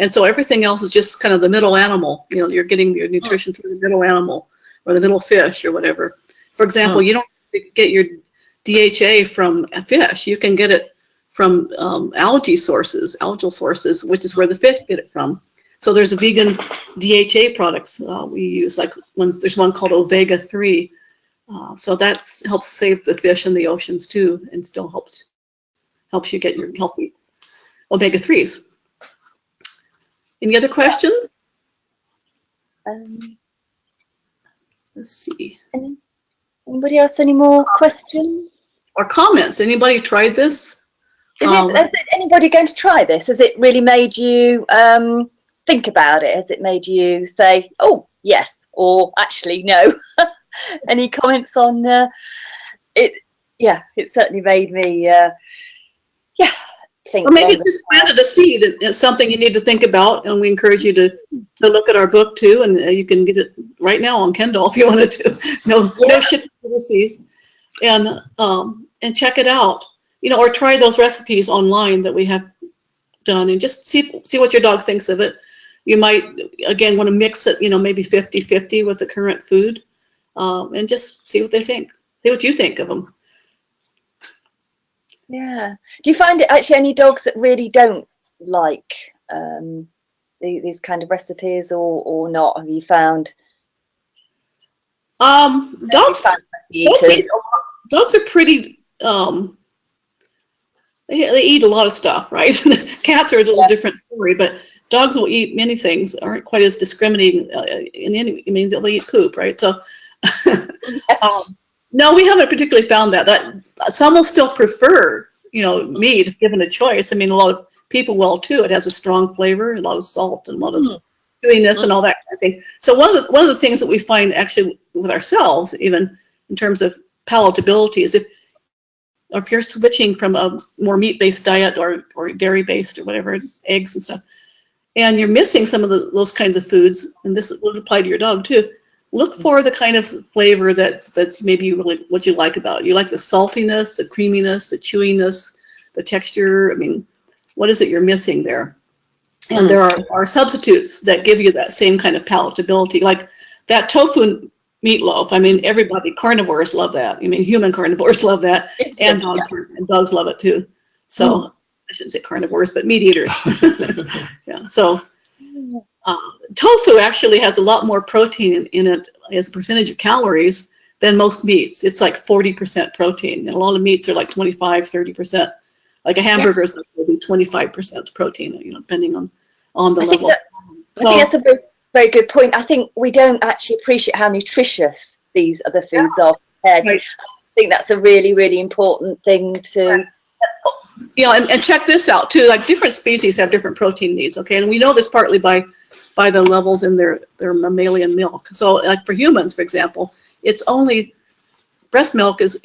And so everything else is just kind of the middle animal. You're getting your nutrition from the middle animal or the middle fish or whatever. For example, you don't get your DHA from a fish. You can get it from algal sources, which is where the fish get it from. So there's a vegan DHA products we use, there's one called omega-3. So that helps save the fish in the oceans too, and still helps you get your healthy omega-3s. Any other questions? Let's see. Anybody else? Any more questions or comments? Anybody tried this? Is anybody going to try this? Has it really made you think about it? Has it made you say, "Oh, yes," or actually no? Any comments on it? Yeah, it certainly made me. Think. Or maybe it's just planted a seed. It's something you need to think about, and we encourage you to look at our book too, and you can get it right now on Kindle if you wanted to. No shipping overseas, and check it out. Or try those recipes online that we have done, and just see what your dog thinks of it. You might again want to mix it, maybe 50-50 with the current food, and just see what they think. See what you think of them. Yeah. Do you find it actually any dogs that really don't like these kind of recipes or not? Have you found? Dogs are pretty. They eat a lot of stuff, right? Cats are a little different story, but dogs will eat many things. Aren't quite as discriminating they'll eat poop, right? So. No, we haven't particularly found that some will still prefer, meat if given a choice. I mean, a lot of people will too. It has a strong flavor, a lot of salt, and a lot of chewiness and all that kind of thing. So one of the things that we find actually with ourselves, even in terms of palatability, is if you're switching from a more meat-based diet or dairy-based or whatever, eggs and stuff, and you're missing some of those kinds of foods, and this would apply to your dog too. Look for the kind of flavor that's maybe really what you like about it. You like the saltiness, the creaminess, the chewiness, the texture. I mean, what is it you're missing there? And there are substitutes that give you that same kind of palatability, like that tofu meatloaf. I mean, carnivores love that. I mean, human carnivores love that, and dogs love it too. So I shouldn't say carnivores, but meat eaters. Yeah. So. Tofu actually has a lot more protein in it as a percentage of calories than most meats. It's like 40% protein, and a lot of meats are like 25-30%. Like a hamburger is like maybe 25% protein, depending on the level. I think that's a very, very good point. I think we don't actually appreciate how nutritious these other foods are. Right. I think that's a really, really important thing to. And check this out too. Like different species have different protein needs. Okay, and we know this partly by the levels in their mammalian milk. So like for humans, for example, it's only human breast milk is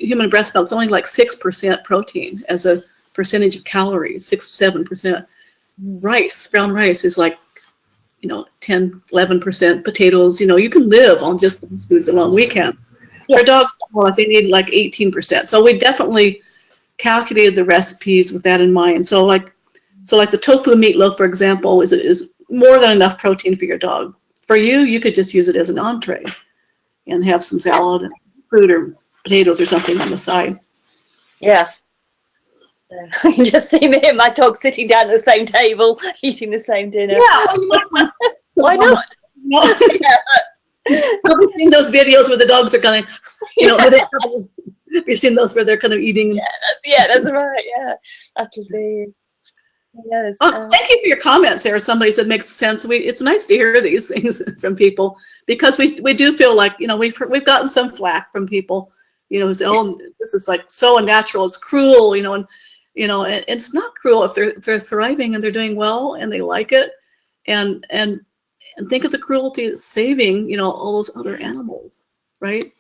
only like 6% protein as a percentage of calories, 6-7%. Brown rice is like 10-11%. Potatoes, you can live on just those foods alone. We can. For dogs, they need like 18%. So we definitely calculated the recipes with that in mind. So like the tofu meatloaf, for example, is more than enough protein for your dog. For you could just use it as an entree and have some salad and fruit or potatoes or something on the side. Yeah. So I can just see me and my dog sitting down at the same table, eating the same dinner. Yeah. Why not? I've seen those videos where the dogs are kind of, you've seen those where they're kind of eating. Yeah, that's right. Yeah, absolutely. Yes. Thank you for your comments, Sarah. Somebody said makes sense. It's nice to hear these things from people, because we do feel like we've gotten some flack from people, who say, "Oh, this is like so unnatural, it's cruel," and you know, and it's not cruel if they're thriving and they're doing well and they like it, and think of the cruelty it's saving, you know, all those other animals, right?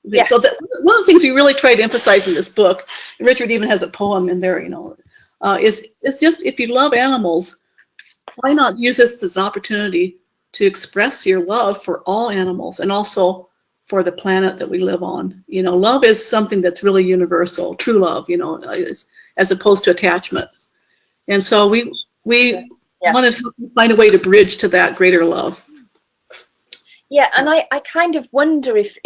Yeah. So one of the things we really try to emphasize in this book, and Richard even has a poem in there, you know, is just, if you love animals, why not use this as an opportunity to express your love for all animals and also for the planet that we live on. You know, love is something that's really universal, true love, you know, as opposed to attachment. And so we wanted to find a way to bridge to that greater love. Yeah, and I kind of wonder if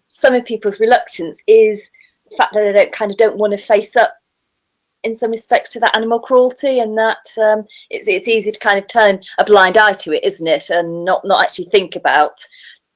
some of people's reluctance is the fact that they don't want to face up in some respects to that animal cruelty, and that it's easy to kind of turn a blind eye to it, isn't it, and not actually think about,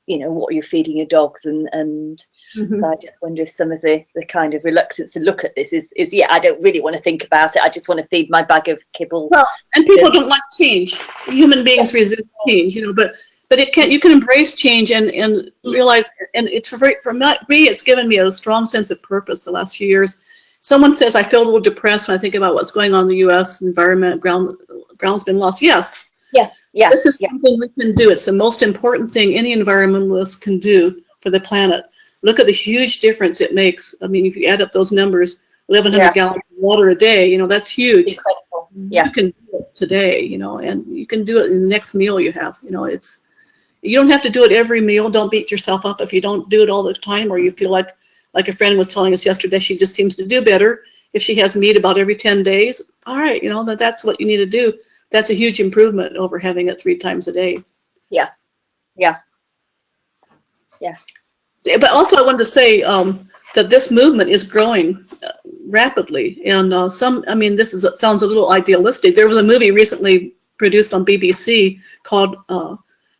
you know, what you're feeding your dogs, and Mm-hmm. so I just wonder if some of the kind of reluctance to look at this is I don't really want to think about it, I just want to feed my bag of kibble. Well, and people don't like change. Human beings resist change, you know, but you can embrace change and realize, and it's for me, it's given me a strong sense of purpose the last few years. Someone says, I feel a little depressed when I think about what's going on in the U.S. environment, ground's been lost. Yes. Yeah. This is something we can do. It's the most important thing any environmentalist can do for the planet. Look at the huge difference it makes. I mean, if you add up those numbers, 1,100 gallons of water a day, you know, that's huge. Incredible. Yeah. You can do it today, you know, and you can do it in the next meal you have. You know, you don't have to do it every meal. Don't beat yourself up if you don't do it all the time, or you feel like a friend was telling us yesterday, she just seems to do better if she has meat about every 10 days. All right, you know, that's what you need to do. That's a huge improvement over having it 3 times a day. Yeah. But also I wanted to say that this movement is growing rapidly. And this sounds a little idealistic. There was a movie recently produced on BBC called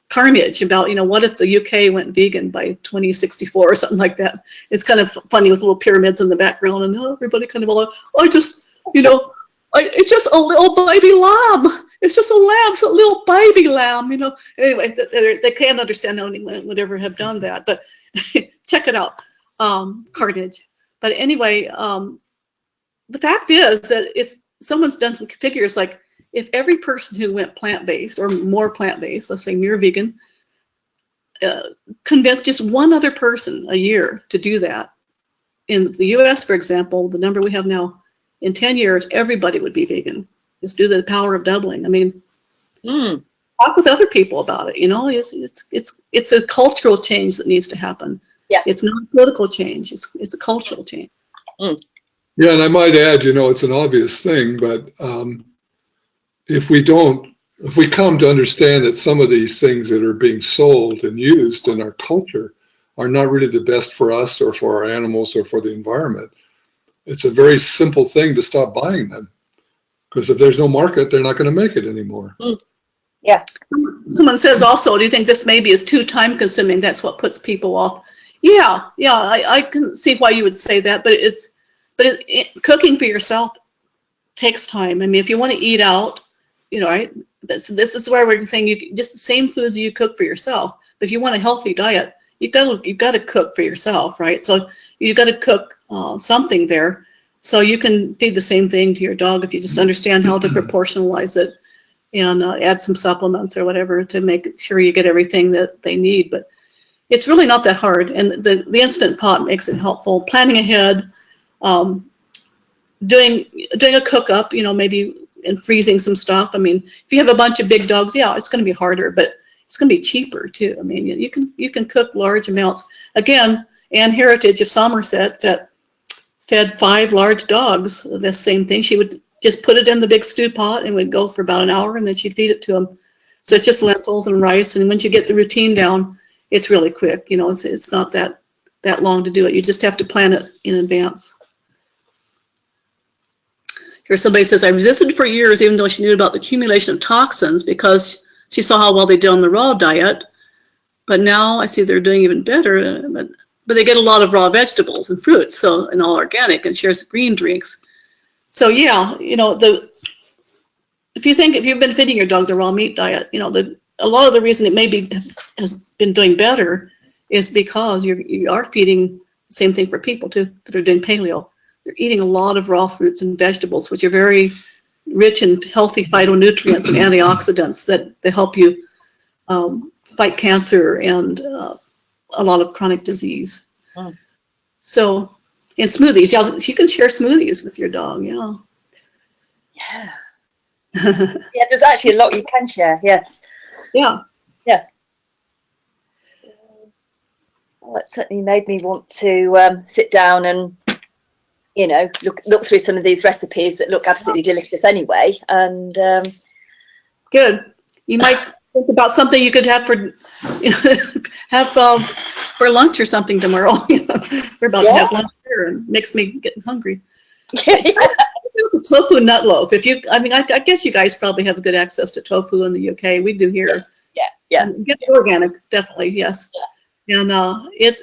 Carnage, about, you know, what if the UK went vegan by 2064 or something like that. It's kind of funny with little pyramids in the background, and everybody kind of it's just a little baby lamb. It's just a lamb, it's a little baby lamb, you know. Anyway, they can't understand how anyone would ever have done that, but check it out, Carnage. But anyway, the fact is that if someone's done some figures, like, if every person who went plant-based or more plant-based, let's say near vegan, convinced just one other person a year to do that, in the US, for example, the number we have now, in 10 years, everybody would be vegan. Just do the power of doubling. I mean, talk with other people about it, you know, it's a cultural change that needs to happen. Yeah. It's not a political change, it's a cultural change. Yeah, and I might add, you know, it's an obvious thing, but if we come to understand that some of these things that are being sold and used in our culture are not really the best for us or for our animals or for the environment, it's a very simple thing to stop buying them. Because if there's no market, they're not going to make it anymore. Yeah. Someone says also, do you think this maybe is too time consuming? That's what puts people off. Yeah, I can see why you would say that, but cooking for yourself takes time. I mean, if you want to eat out, you know, right? This is where we're saying just the same foods you cook for yourself. But if you want a healthy diet, you've got to cook for yourself, right? So you've got to cook something there, so you can feed the same thing to your dog if you just understand how to proportionalize it and add some supplements or whatever to make sure you get everything that they need. But it's really not that hard, and the Instant Pot makes it helpful. Planning ahead, doing a cook up, you know, maybe, and freezing some stuff. I mean, if you have a bunch of big dogs, yeah, it's going to be harder, but it's going to be cheaper too. I mean, you can cook large amounts. Again, Anne Heritage of Somerset fed 5 large dogs the same thing. She would just put it in the big stew pot and would go for about an hour, and then she'd feed it to them. So it's just lentils and rice, and once you get the routine down, it's really quick. You know, it's not that long to do it. You just have to plan it in advance. Here somebody says, I resisted for years even though she knew about the accumulation of toxins because she saw how well they did on the raw diet, but now I see they're doing even better, but they get a lot of raw vegetables and fruits, so, and all organic, and shares green drinks. So yeah, you know, if you've been feeding your dog the raw meat diet, you know, a lot of the reason it has been doing better is because you are feeding the same thing for people too that are doing paleo. they're eating a lot of raw fruits and vegetables, which are very rich in healthy phytonutrients and antioxidants that help you fight cancer and a lot of chronic disease. So, and smoothies, you can share smoothies with your dog, yeah. Yeah, there's actually a lot you can share, yes. Yeah. Well, it certainly made me want to sit down and, you know, look through some of these recipes that look absolutely delicious anyway. And good. You might think about something you could have for for lunch or something tomorrow. We're about to have lunch here, and it makes me getting hungry. The tofu nut loaf. I guess you guys probably have good access to tofu in the UK. We do here. Yeah. Get organic, definitely, yes. Yeah. And it's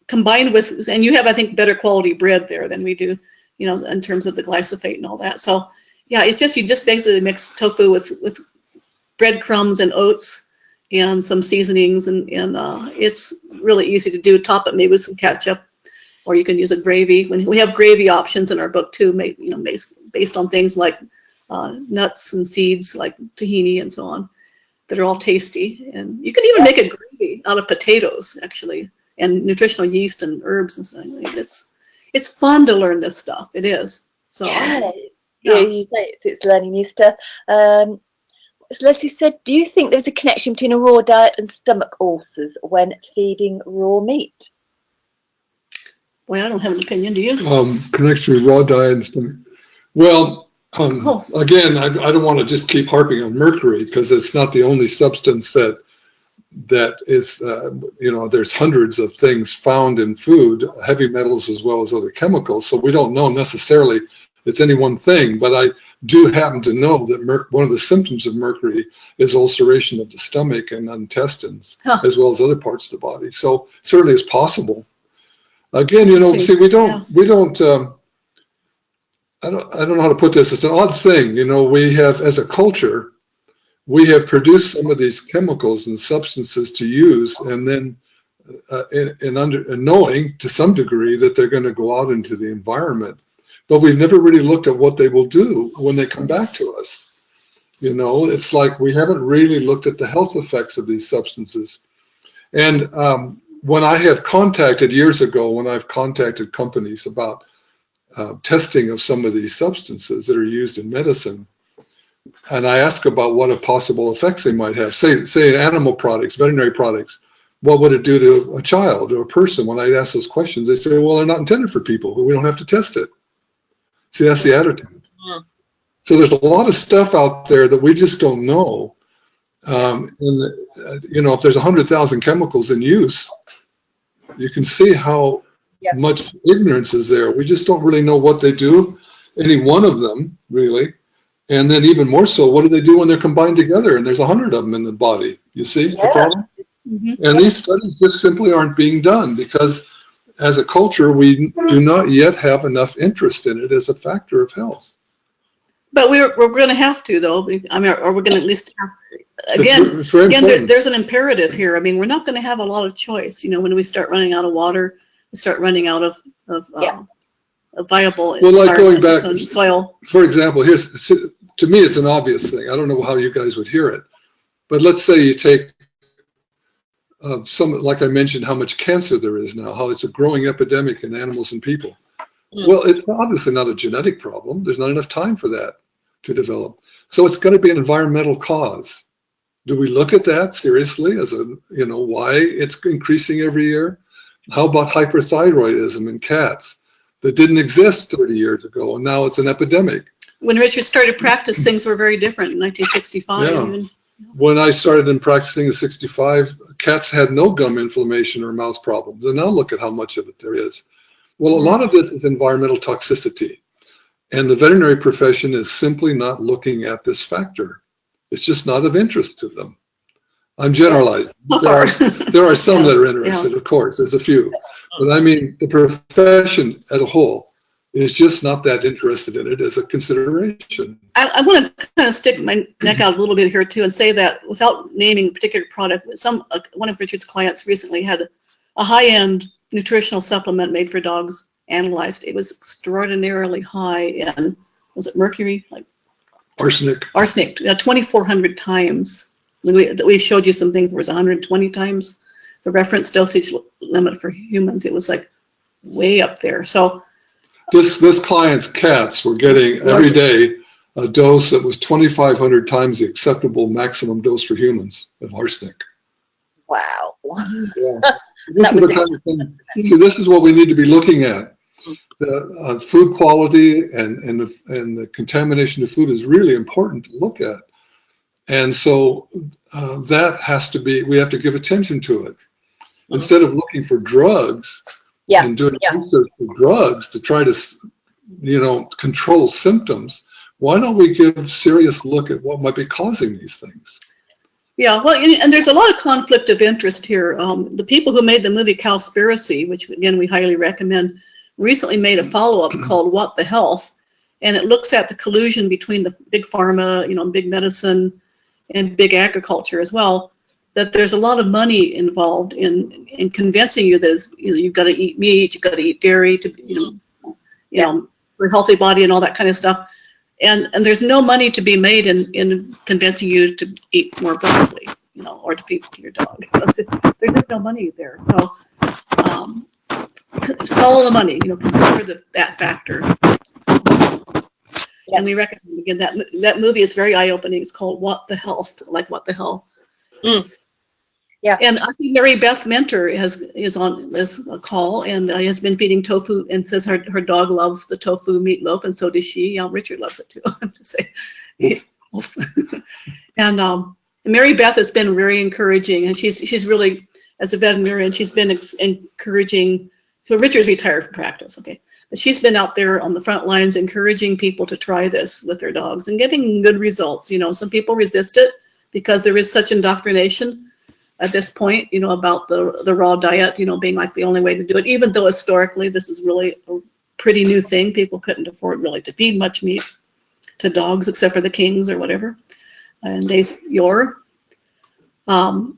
combined with, and you have, I think, better quality bread there than we do, in terms of the glyphosate and all that. So, yeah, you just basically mix tofu with breadcrumbs and oats and some seasonings, and it's really easy to do. Top it maybe with some ketchup, or you can use a gravy. We have gravy options in our book too, based on things like nuts and seeds like tahini and so on, that are all tasty. And you can even make a gravy out of potatoes, actually, and nutritional yeast and herbs and stuff. It's fun to learn this stuff. It is. So you say it's learning new stuff. As Leslie said, do you think there's a connection between a raw diet and stomach ulcers when feeding raw meat? Well, I don't have an opinion. Do you? Connection with raw diet and stomach. Well, again, I don't want to just keep harping on mercury, because it's not the only substance that is, there's hundreds of things found in food, heavy metals as well as other chemicals. So we don't know necessarily it's any one thing, but I do happen to know that one of the symptoms of mercury is ulceration of the stomach and intestines, as well as other parts of the body. So certainly it's possible. Again, see, we don't, I don't know how to put this. It's an odd thing. We have, as a culture, we have produced some of these chemicals and substances to use, and then in knowing to some degree that they're going to go out into the environment. But we've never really looked at what they will do when they come back to us. It's like we haven't really looked at the health effects of these substances. And when I have contacted years ago, when I've contacted companies about testing of some of these substances that are used in medicine, and I ask about what possible effects they might have, say animal products, veterinary products, what would it do to a child or a person? When I ask those questions, they say, well, they're not intended for people, but we don't have to test it. See, that's the attitude. So there's a lot of stuff out there that we just don't know. If there's 100,000 chemicals in use, you can see how much ignorance is there. We just don't really know what they do, any one of them, really. And then even more so, what do they do when they're combined together? And there's 100 of them in the body. You see the problem? Mm-hmm. And these studies just simply aren't being done because as a culture, we do not yet have enough interest in it as a factor of health. But we're going to have to, though. Or we're going to at least have, again, there's an imperative here. We're not going to have a lot of choice. When we start running out of water, we start running out of a viable going back soil. For example, to me, it's an obvious thing. I don't know how you guys would hear it, but let's say you take like I mentioned, how much cancer there is now, how it's a growing epidemic in animals and people. Well, it's obviously not a genetic problem. There's not enough time for that to develop. So it's going to be an environmental cause. Do we look at that seriously as why it's increasing every year? How about hyperthyroidism in cats that didn't exist 30 years ago, and now it's an epidemic? When Richard started practice, things were very different in 1965. Yeah. When I started in practicing in 65, cats had no gum inflammation or mouth problems. And now look at how much of it there is. Well, a lot of this is environmental toxicity. And the veterinary profession is simply not looking at this factor. It's just not of interest to them. I'm generalizing. There are some that are interested, of course. There's a few. But the profession as a whole is just not that interested in it as a consideration. I want to kind of stick my neck out a little bit here too and say that without naming a particular product, one of Richard's clients recently had a high-end nutritional supplement made for dogs analyzed, it was extraordinarily high in, was it mercury? Like Arsenic. arsenic, 2,400 times. We showed you some things where it was 120 times the reference dosage limit for humans. It was like way up there. So this client's cats were getting every day a dose that was 2,500 times the acceptable maximum dose for humans of arsenic. Wow. Yeah. This is the kind of thing. See, this is what we need to be looking at. The food quality and the contamination of food is really important to look at. And so that has to be, we have to give attention to it. Instead of looking for drugs and doing research for drugs to try to, control symptoms, why don't we give a serious look at what might be causing these things? Yeah, well, and there's a lot of conflict of interest here. The people who made the movie Cowspiracy, which again we highly recommend, recently made a follow-up called What the Health, and it looks at the collusion between the big pharma, big medicine, and big agriculture as well. That there's a lot of money involved in convincing you that you've got to eat meat, you've got to eat dairy to for a healthy body and all that kind of stuff. And there's no money to be made in convincing you to eat more broccoli, or to feed to your dog. There's just no money there. So follow the money. Consider that factor. And we recommend again that movie is very eye-opening. It's called What the Health, like what the hell. Yeah. And I think Mary Beth Mentor is on this call and has been feeding tofu and says her dog loves the tofu meatloaf, and so does she. Richard loves it too. I have to say. And Mary Beth has been very encouraging, and she's really, as a veterinarian, she's been encouraging. So Richard's retired from practice, okay, but she's been out there on the front lines encouraging people to try this with their dogs and getting good results. Some people resist it because there is such indoctrination at this point, about the raw diet, being like the only way to do it, even though historically this is really a pretty new thing. People couldn't afford really to feed much meat to dogs except for the kings or whatever. And days yore. Go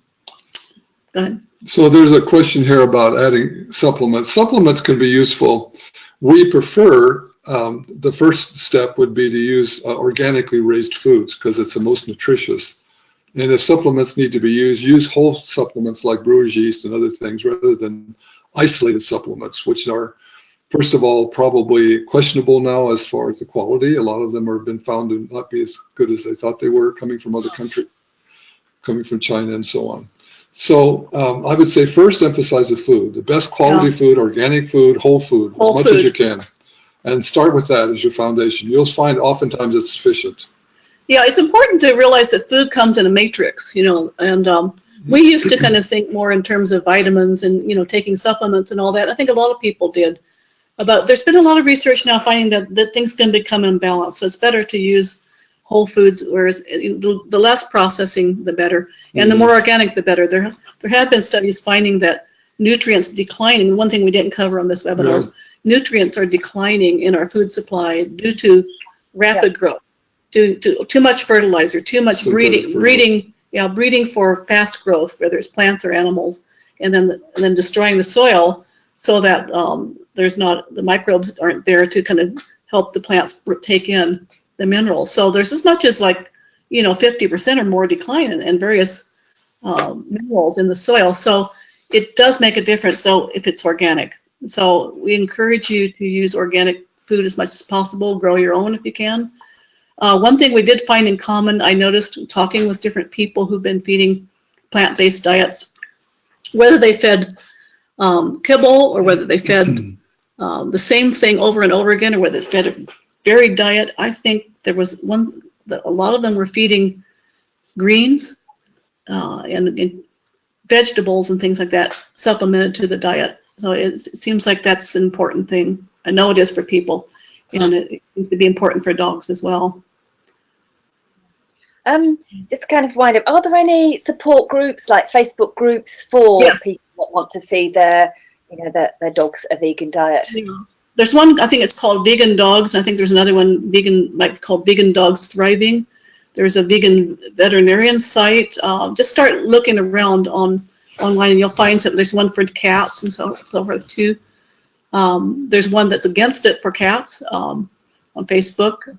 ahead. So there's a question here about adding supplements. Supplements can be useful. We prefer, the first step would be to use organically raised foods because it's the most nutritious. And if supplements need to be used, use whole supplements like brewer's yeast and other things rather than isolated supplements, which are, first of all, probably questionable now as far as the quality. A lot of them have been found to not be as good as they thought they were, coming from other countries, coming from China and so on. So I would say first emphasize the food, the best quality food, organic food, whole food, as much as you can. And start with that as your foundation. You'll find oftentimes it's sufficient. Yeah, it's important to realize that food comes in a matrix, and we used to kind of think more in terms of vitamins and, taking supplements and all that. I think a lot of people did. But there's been a lot of research now finding that things can become imbalanced. So it's better to use whole foods, whereas the less processing, the better. And the more organic, the better. There have been studies finding that nutrients declining. One thing we didn't cover on this webinar, nutrients are declining in our food supply due to rapid growth. Too much fertilizer, too much breeding for fast growth, whether it's plants or animals, and then destroying the soil so that the microbes aren't there to kind of help the plants take in the minerals. So there's as much as 50% or more decline in various minerals in the soil. So it does make a difference. So if it's organic, so we encourage you to use organic food as much as possible. Grow your own if you can. One thing we did find in common, I noticed talking with different people who've been feeding plant-based diets, whether they fed kibble or whether they fed the same thing over and over again, or whether it's fed a varied diet, I think there was one that a lot of them were feeding greens and vegetables and things like that supplemented to the diet. So it seems like that's an important thing. I know it is for people. And it seems to be important for dogs as well. Just kind of wind up, are there any support groups, like Facebook groups for people that want to feed their dogs a vegan diet? Yeah. There's one, I think it's called Vegan Dogs. I think there's another one called Vegan Dogs Thriving. There's a vegan veterinarian site. Just start looking around online and you'll find something. There's one for cats and so forth too. There's one that's against it for cats on Facebook.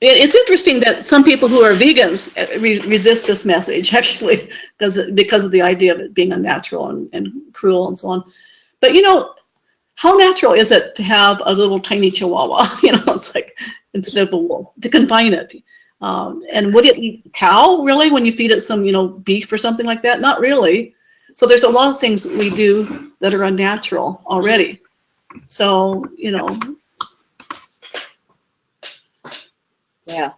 It's interesting that some people who are vegans resist this message, actually, because of the idea of it being unnatural and cruel and so on. But, you know, how natural is it to have a little tiny chihuahua? You know, it's like, instead of a wolf, to confine it. And would it eat cow, really, when you feed it some, you know, beef or something like that? Not really. So there's a lot of things we do that are unnatural already. So, you know. Yeah.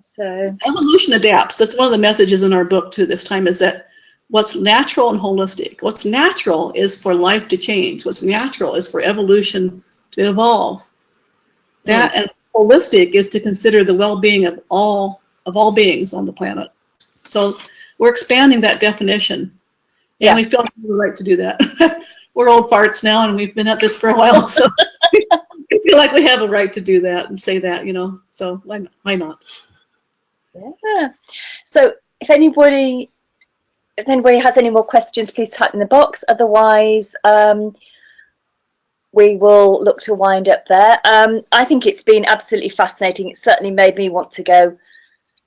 So evolution adapts. That's one of the messages in our book too this time, is that what's natural and holistic. What's natural is for life to change. What's natural is for evolution to evolve. That and holistic is to consider the well-being of all beings on the planet. So we're expanding that definition. And we feel we have the right to do that. We're old farts now, and we've been at this for a while, so I feel like we have a right to do that and say that, you know. So why not? Yeah. So if anybody has any more questions, please type in the box. Otherwise, we will look to wind up there. I think it's been absolutely fascinating. It certainly made me want to go,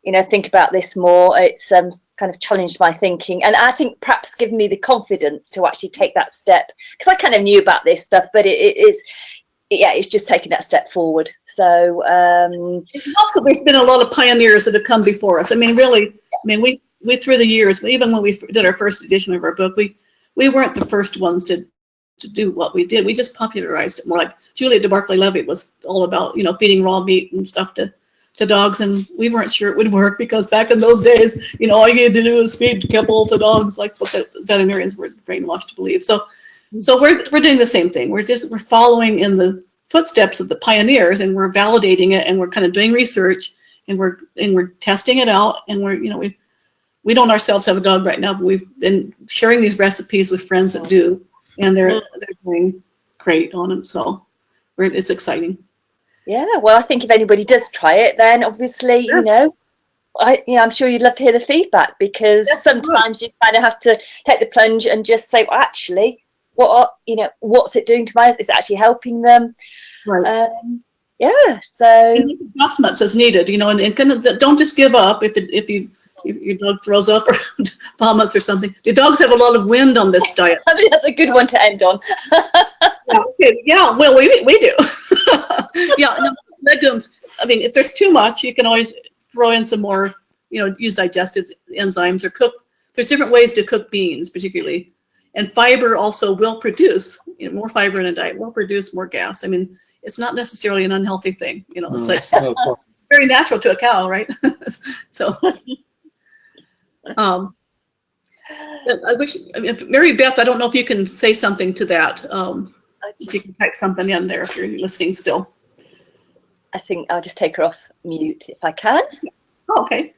you know, think about this more. It's kind of challenged my thinking, and I think perhaps given me the confidence to actually take that step, because I kind of knew about this stuff, but it's just taking that step forward. So also there's been a lot of pioneers that have come before us. I mean, really, I mean, we through the years, even when we did our first edition of our book, we weren't the first ones to do what we did. We just popularized it more. Like Julia de Barclay-Levy was all about, you know, feeding raw meat and stuff to dogs, and we weren't sure it would work, because back in those days, you know, all you had to do was feed kibble to dogs, like what the veterinarians were brainwashed to believe. So we're doing the same thing. We're following in the footsteps of the pioneers, and we're validating it, and we're kind of doing research, and we're testing it out, and we don't ourselves have a dog right now, but we've been sharing these recipes with friends that do, and they're doing great on them. So it's exciting. Yeah, well, I think if anybody does try it, then obviously, you know, I'm sure you'd love to hear the feedback, because sometimes you kind of have to take the plunge and just say, well, actually, what's it doing to my? Is it actually helping them? Right. So and adjustments as needed, you know, and kind of don't just give up if your dog throws up or vomits or something. Do dogs have a lot of wind on this diet? I mean, that's a good one to end on. Yeah, well, we do. Yeah, no, legumes. I mean, if there's too much, you can always throw in some more, you know, use digestive enzymes or cook. There's different ways to cook beans, particularly. And fiber also will produce, you know, more fiber in a diet will produce more gas. I mean, it's not necessarily an unhealthy thing. You know, it's like very natural to a cow, right? So, I wish, if Mary Beth, I don't know if you can say something to that. If you can type something in there if you're listening still. I think I'll just take her off mute if I can. Oh, okay.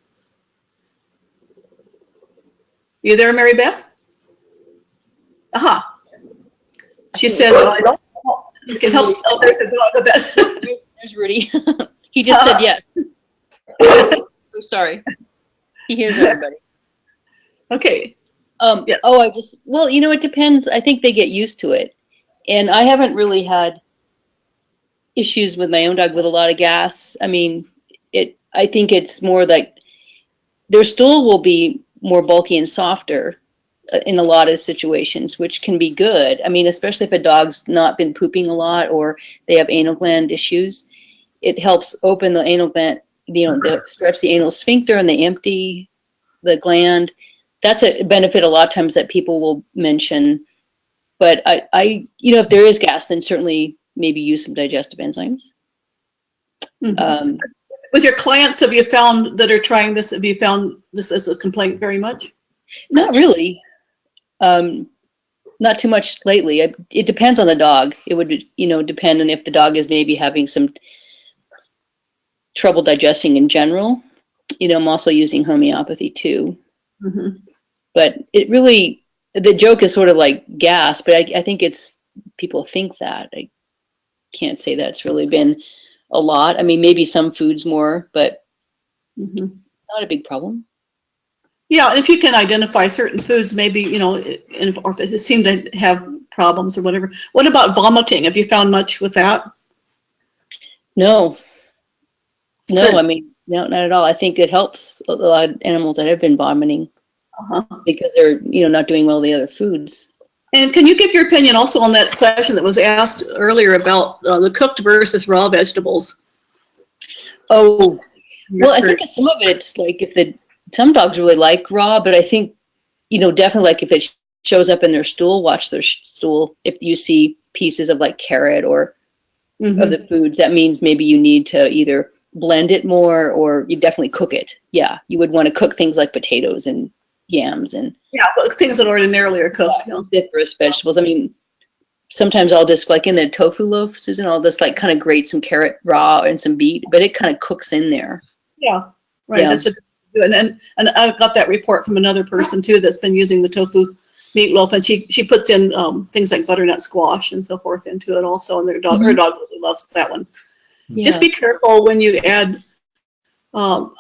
You there, Mary Beth? Aha. She says, you can help spell there's a dog a bit. There's Rudy. He just said yes. I'm sorry. He hears everybody. Okay. Yeah. Oh, well, you know, it depends. I think they get used to it. And I haven't really had issues with my own dog with a lot of gas. I mean, I think it's more like their stool will be more bulky and softer in a lot of situations, which can be good. I mean, especially if a dog's not been pooping a lot or they have anal gland issues, it helps open the anal gland, you know, stretch the anal sphincter and they empty the gland. That's a benefit a lot of times that people will mention. But I you know, if there is gas, then certainly maybe use some digestive enzymes. Mm-hmm. With your clients, have you found that are trying this, have you found this as a complaint very much? Not really. Not too much lately. It depends on the dog. It would, you know, depend on if the dog is maybe having some trouble digesting in general. You know, I'm also using homeopathy too. Mm-hmm. But it really, the joke is sort of like gas, but I think it's, people think that. I can't say that's really been a lot. I mean, maybe some foods more, but it's not a big problem. Yeah, and if you can identify certain foods, maybe, you know, or if it seemed to have problems or whatever. What about vomiting? Have you found much with that? No, Good. I mean, no, not at all. I think it helps a lot of animals that have been vomiting because they're, not doing well with the other foods. And can you give your opinion also on that question that was asked earlier about the cooked versus raw vegetables? Oh, well, I think some of it's like some dogs really like raw, but I think, definitely like if it shows up in their stool, watch their stool. If you see pieces of like carrot or other foods, that means maybe you need to either blend it more or you definitely cook it. Yeah, you would want to cook things like potatoes and yams and things that ordinarily are cooked. Citrus vegetables. I mean, sometimes I'll just like in the tofu loaf, Susan, I'll just like kind of grate some carrot raw and some beet, but it kind of cooks in there. Yeah, right. Yeah. That's and I got that report from another person too that's been using the tofu meatloaf, and she puts in things like butternut squash and so forth into it also, and her dog really loves that one. Yeah. Just be careful when you add. Don't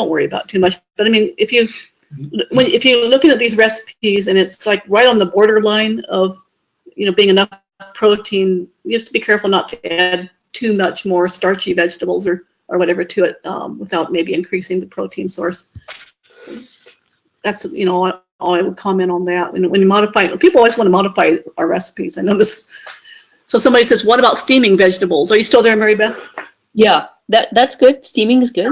worry about it too much. But I mean, if you're looking at these recipes and it's like right on the borderline of being enough protein, you have to be careful not to add too much more starchy vegetables or whatever to it without maybe increasing the protein source. That's all I would comment on that. When you modify, people always want to modify our recipes, I notice. So somebody says, what about steaming vegetables? Are you still there, Mary Beth? Yeah, that's good. Steaming is good.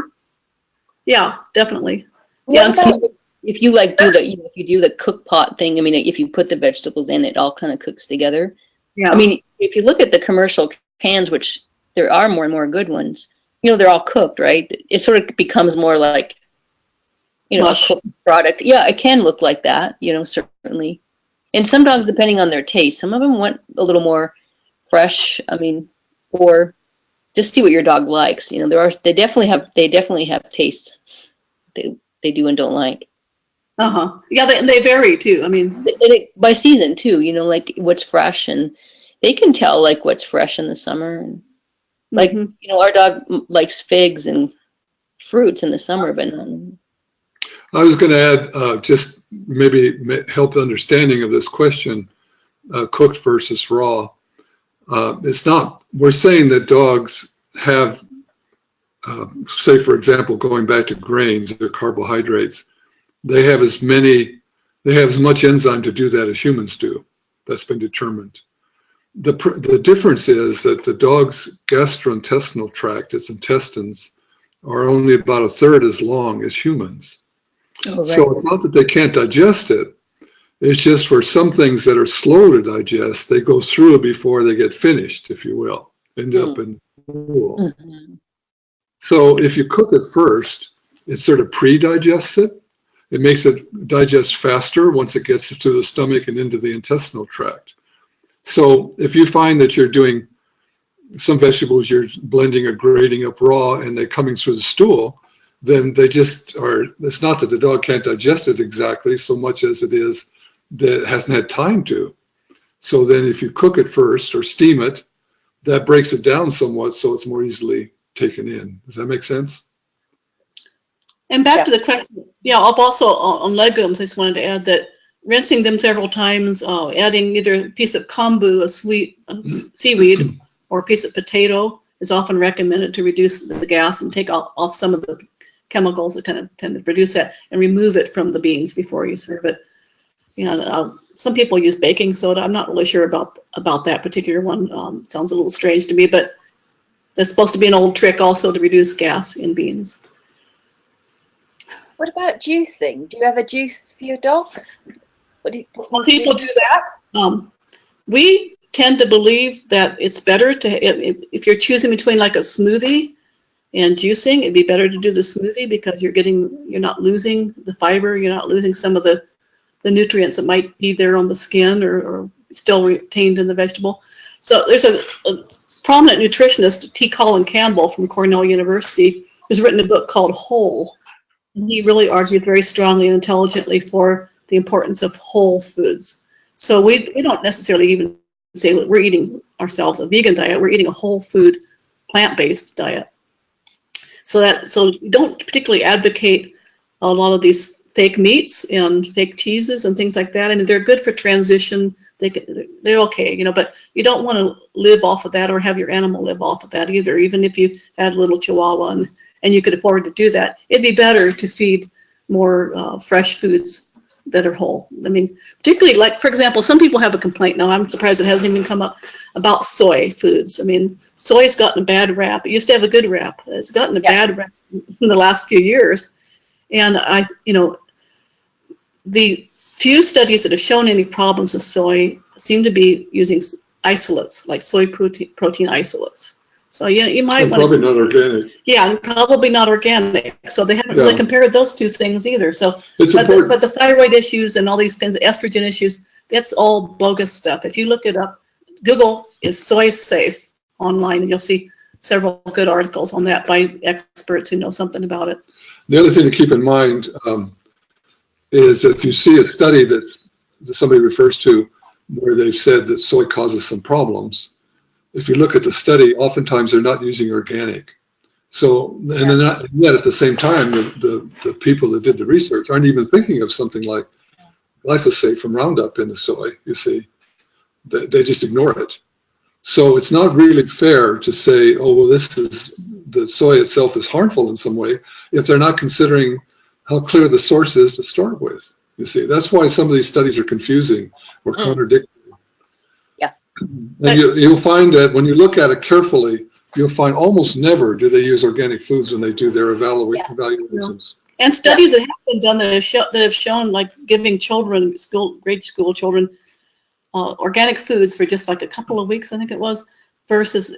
Yeah, definitely. If you like if you do the cook pot thing, I mean, if you put the vegetables in, it all kind of cooks together. Yeah. I mean, if you look at the commercial cans, which there are more and more good ones, they're all cooked, right? It sort of becomes more like, a cooked product. Yeah, it can look like that, certainly. And some dogs, depending on their taste, some of them want a little more fresh. I mean, or just see what your dog likes. They definitely have tastes they do and don't like. Yeah, they vary too. I mean, by season too. Like what's fresh, and they can tell like what's fresh in the summer. And like our dog likes figs and fruits in the summer, but not. I was going to add just maybe help understanding of this question, cooked versus raw. It's not. We're saying that dogs have, say for example, going back to grains or carbohydrates. They have as much enzyme to do that as humans do. That's been determined. The difference is that the dog's gastrointestinal tract, its intestines, are only about a third as long as humans. Oh, right. So it's not that they can't digest it. It's just for some things that are slow to digest, they go through it before they get finished, if you will, end up in stool. Mm-hmm. So if you cook it first, it sort of pre-digests it. It makes it digest faster once it gets to the stomach and into the intestinal tract. So if you find that you're doing some vegetables, you're blending or grating up raw and they're coming through the stool, then they just are, it's not that the dog can't digest it exactly so much as it is that it hasn't had time to. So then if you cook it first or steam it, that breaks it down somewhat so it's more easily taken in. Does that make sense? And back to the question, I've also on legumes, I just wanted to add that rinsing them several times, adding either a piece of kombu, a sweet seaweed, or a piece of potato is often recommended to reduce the gas and take off some of the chemicals that kind of tend to produce that, and remove it from the beans before you serve it. Some people use baking soda. I'm not really sure about that particular one. Sounds a little strange to me, but that's supposed to be an old trick also to reduce gas in beans. What about juicing? Do you have a juice for your dogs? Some people do that. We tend to believe that it's better to, if you're choosing between like a smoothie and juicing, it'd be better to do the smoothie because you're not losing the fiber, you're not losing some of the nutrients that might be there on the skin or still retained in the vegetable. So there's a prominent nutritionist, T. Colin Campbell from Cornell University, who's written a book called Whole. And he really argues very strongly and intelligently for the importance of whole foods. So we don't necessarily even say that we're eating ourselves a vegan diet. We're eating a whole food, plant-based diet. So we don't particularly advocate a lot of these fake meats and fake cheeses and things like that. I mean, they're good for transition. They're okay, you know, but you don't want to live off of that or have your animal live off of that either. Even if you had a little Chihuahua and you could afford to do that, it'd be better to feed more fresh foods that are whole. I mean, particularly, like, for example, some people have a complaint now. I'm surprised it hasn't even come up about soy foods. I mean, soy's gotten a bad rap. It used to have a good rap. It's gotten a bad rap in the last few years. And the few studies that have shown any problems with soy seem to be using isolates, like soy protein isolates. So you might want probably not organic. Yeah, and probably not organic. So they haven't really compared those two things either. So, but the thyroid issues and all these kinds of estrogen issues, that's all bogus stuff. If you look it up, Google is soy safe online, and you'll see several good articles on that by experts who know something about it. The other thing to keep in mind is if you see a study that somebody refers to where they've said that soy causes some problems, if you look at the study, oftentimes they're not using organic. So, and then yet at the same time, the people that did the research aren't even thinking of something like glyphosate from Roundup in the soy, you see. They just ignore it. So it's not really fair to say, oh, well, the soy itself is harmful in some way, if they're not considering how clear the source is to start with. You see, that's why some of these studies are confusing or contradictory. And you'll find that when you look at it carefully, you'll find almost never do they use organic foods when they do their evaluations. And studies that have been done that have shown, like, giving children, grade school children, organic foods for just like a couple of weeks, I think it was, versus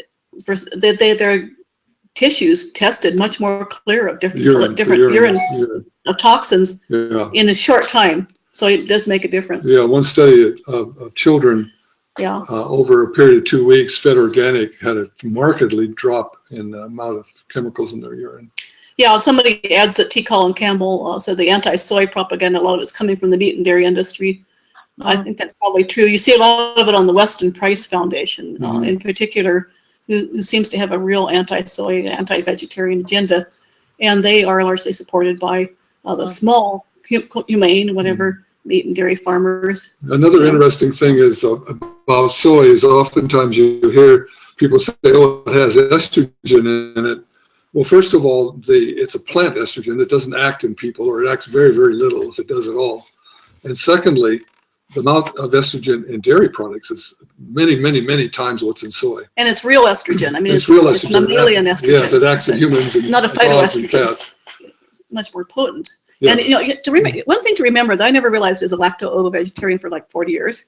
their tissues tested much more clear of different urine of toxins in a short time. So it does make a difference. Yeah, one study of children over a period of 2 weeks fed organic had a markedly drop in the amount of chemicals in their urine. Yeah, somebody adds that T. Colin Campbell said the anti-soy propaganda, a lot of it's coming from the meat and dairy industry. I think that's probably true. You see a lot of it on the Weston Price Foundation, in particular, who seems to have a real anti-soy, anti-vegetarian agenda, and they are largely supported by the small, humane, whatever, meat and dairy farmers. Another interesting thing is about soy is oftentimes you hear people say, oh, it has estrogen in it. Well, first of all, it's a plant estrogen. It doesn't act in people, or it acts very, very little, if it does at all. And secondly, the amount of estrogen in dairy products is many, many, many times what's in soy. And it's real estrogen. I mean, it's real estrogen. It's mammalian estrogen. Yes, it acts in humans and not a dogs and phytoestrogen. cats. It's much more potent. Yeah. And one thing to remember that I never realized as a lacto-ovo-vegetarian for like 40 years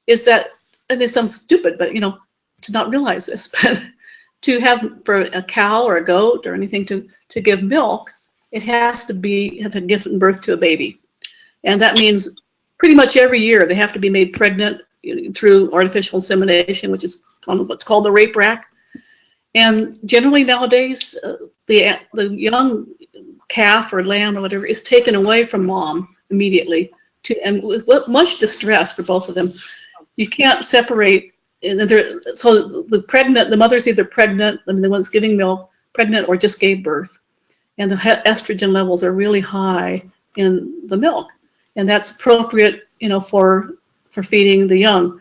is that, and this sounds stupid, but to not realize this, but to have, for a cow or a goat or anything to give milk, it has to have given birth to a baby. And that means pretty much every year they have to be made pregnant through artificial insemination, which is what's called the rape rack. And generally nowadays, the young calf or lamb or whatever is taken away from mom immediately, and with much distress for both of them. You can't separate. So the mother's either pregnant, I mean, the one's giving milk, pregnant, or just gave birth, and the estrogen levels are really high in the milk, and that's appropriate, for feeding the young.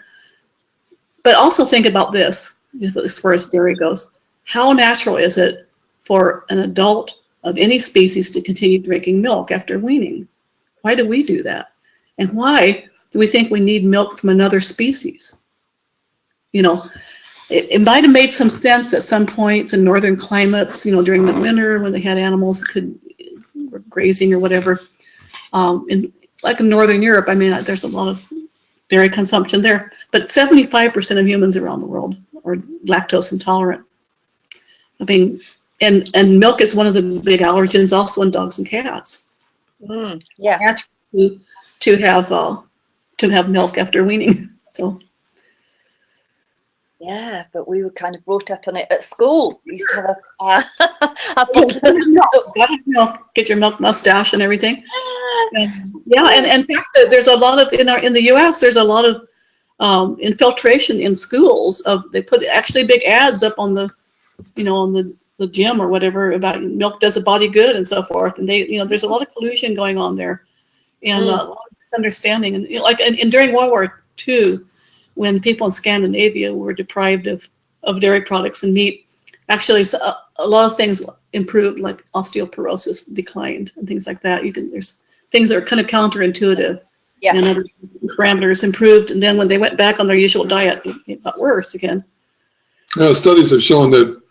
But also think about this, as far as dairy goes. How natural is it for an adult of any species to continue drinking milk after weaning? Why do we do that? And why do we think we need milk from another species? It might have made some sense at some points in northern climates, during the winter when they had animals were grazing or whatever. Like in Northern Europe, I mean, there's a lot of dairy consumption there, but 75% of humans around the world are lactose intolerant. I mean, and milk is one of the big allergens also in dogs and cats. To have milk after weaning. So. Yeah, but we were kind of brought up on it at school. We used to have a bottle of milk. Get your milk mustache and everything. And in fact, there's a lot of in the U.S. There's a lot of infiltration in schools. They put actually big ads up on the gym or whatever about milk does a body good and so forth. And there's a lot of collusion going on there and a lot of misunderstanding. And and during World War II, when people in Scandinavia were deprived of dairy products and meat, actually a lot of things improved, like osteoporosis declined and things like that. There's things that are kind of counterintuitive. Yeah. And other parameters improved, and then when they went back on their usual diet, it got worse again. Studies have shown that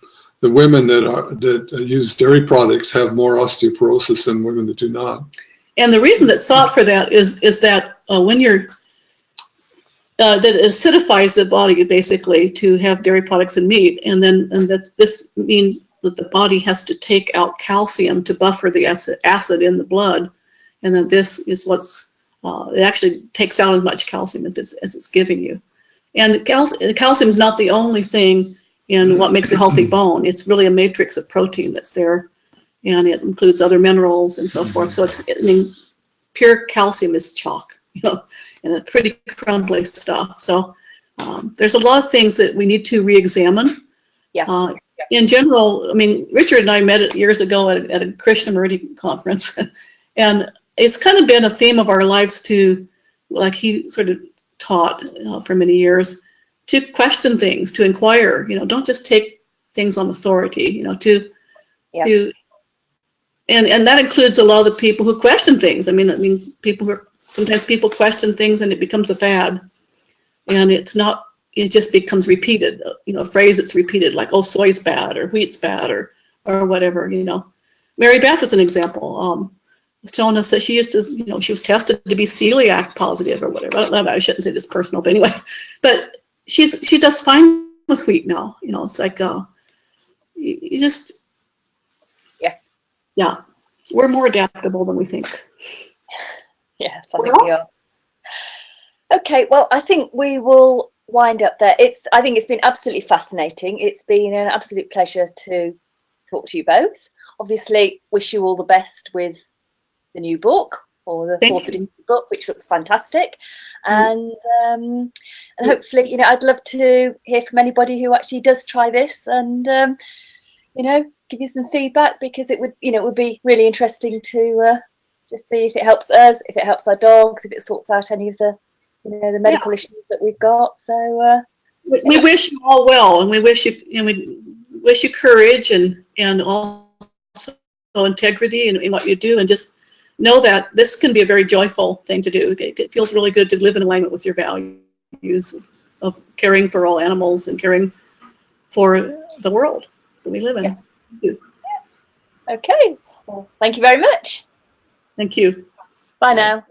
the women that use dairy products have more osteoporosis than women that do not. And the reason that's thought for that is that when you're that it acidifies the body basically to have dairy products and meat, and that this means that the body has to take out calcium to buffer the acid in the blood, and that this is what's it actually takes out as much calcium as it's giving you. And calcium is not the only thing in what makes a healthy bone. It's really a matrix of protein that's there, and it includes other minerals and so forth. So pure calcium is chalk, and it's pretty crumbly stuff. So there's a lot of things that we need to re-examine. Yeah. In general, Richard and I met years ago at a Krishnamurti conference, and it's kind of been a theme of our lives to, like he sort of taught for many years, to question things, to inquire. Don't just take things on authority. And that includes a lot of the people who question things. Sometimes people question things and it becomes a fad, and it's not. It just becomes repeated. A phrase that's repeated, like, "Oh, soy's bad," or "wheat's bad," or whatever. Mary Beth is an example. Was telling us that she used to, she was tested to be celiac positive or whatever. I shouldn't say this personal, but anyway. But she does fine with wheat now. It's like you just yeah. We're more adaptable than we think. Yes, I think we are. Okay, well, I think we will wind up there. I think it's been absolutely fascinating. It's been an absolute pleasure to talk to you both. Obviously, wish you all the best with the new book, or the fourth edition book, which looks fantastic, and hopefully, I'd love to hear from anybody who actually does try this, and give you some feedback, because it would be really interesting to just see if it helps us, if it helps our dogs, if it sorts out any of the the medical issues that we've got. So we wish you all well, and we wish you courage and also integrity in what you do, and just know that this can be a very joyful thing to do. It feels really good to live in alignment with your values of caring for all animals and caring for the world that we live in. Yeah. Okay. Well, thank you very much. Thank you. Bye now.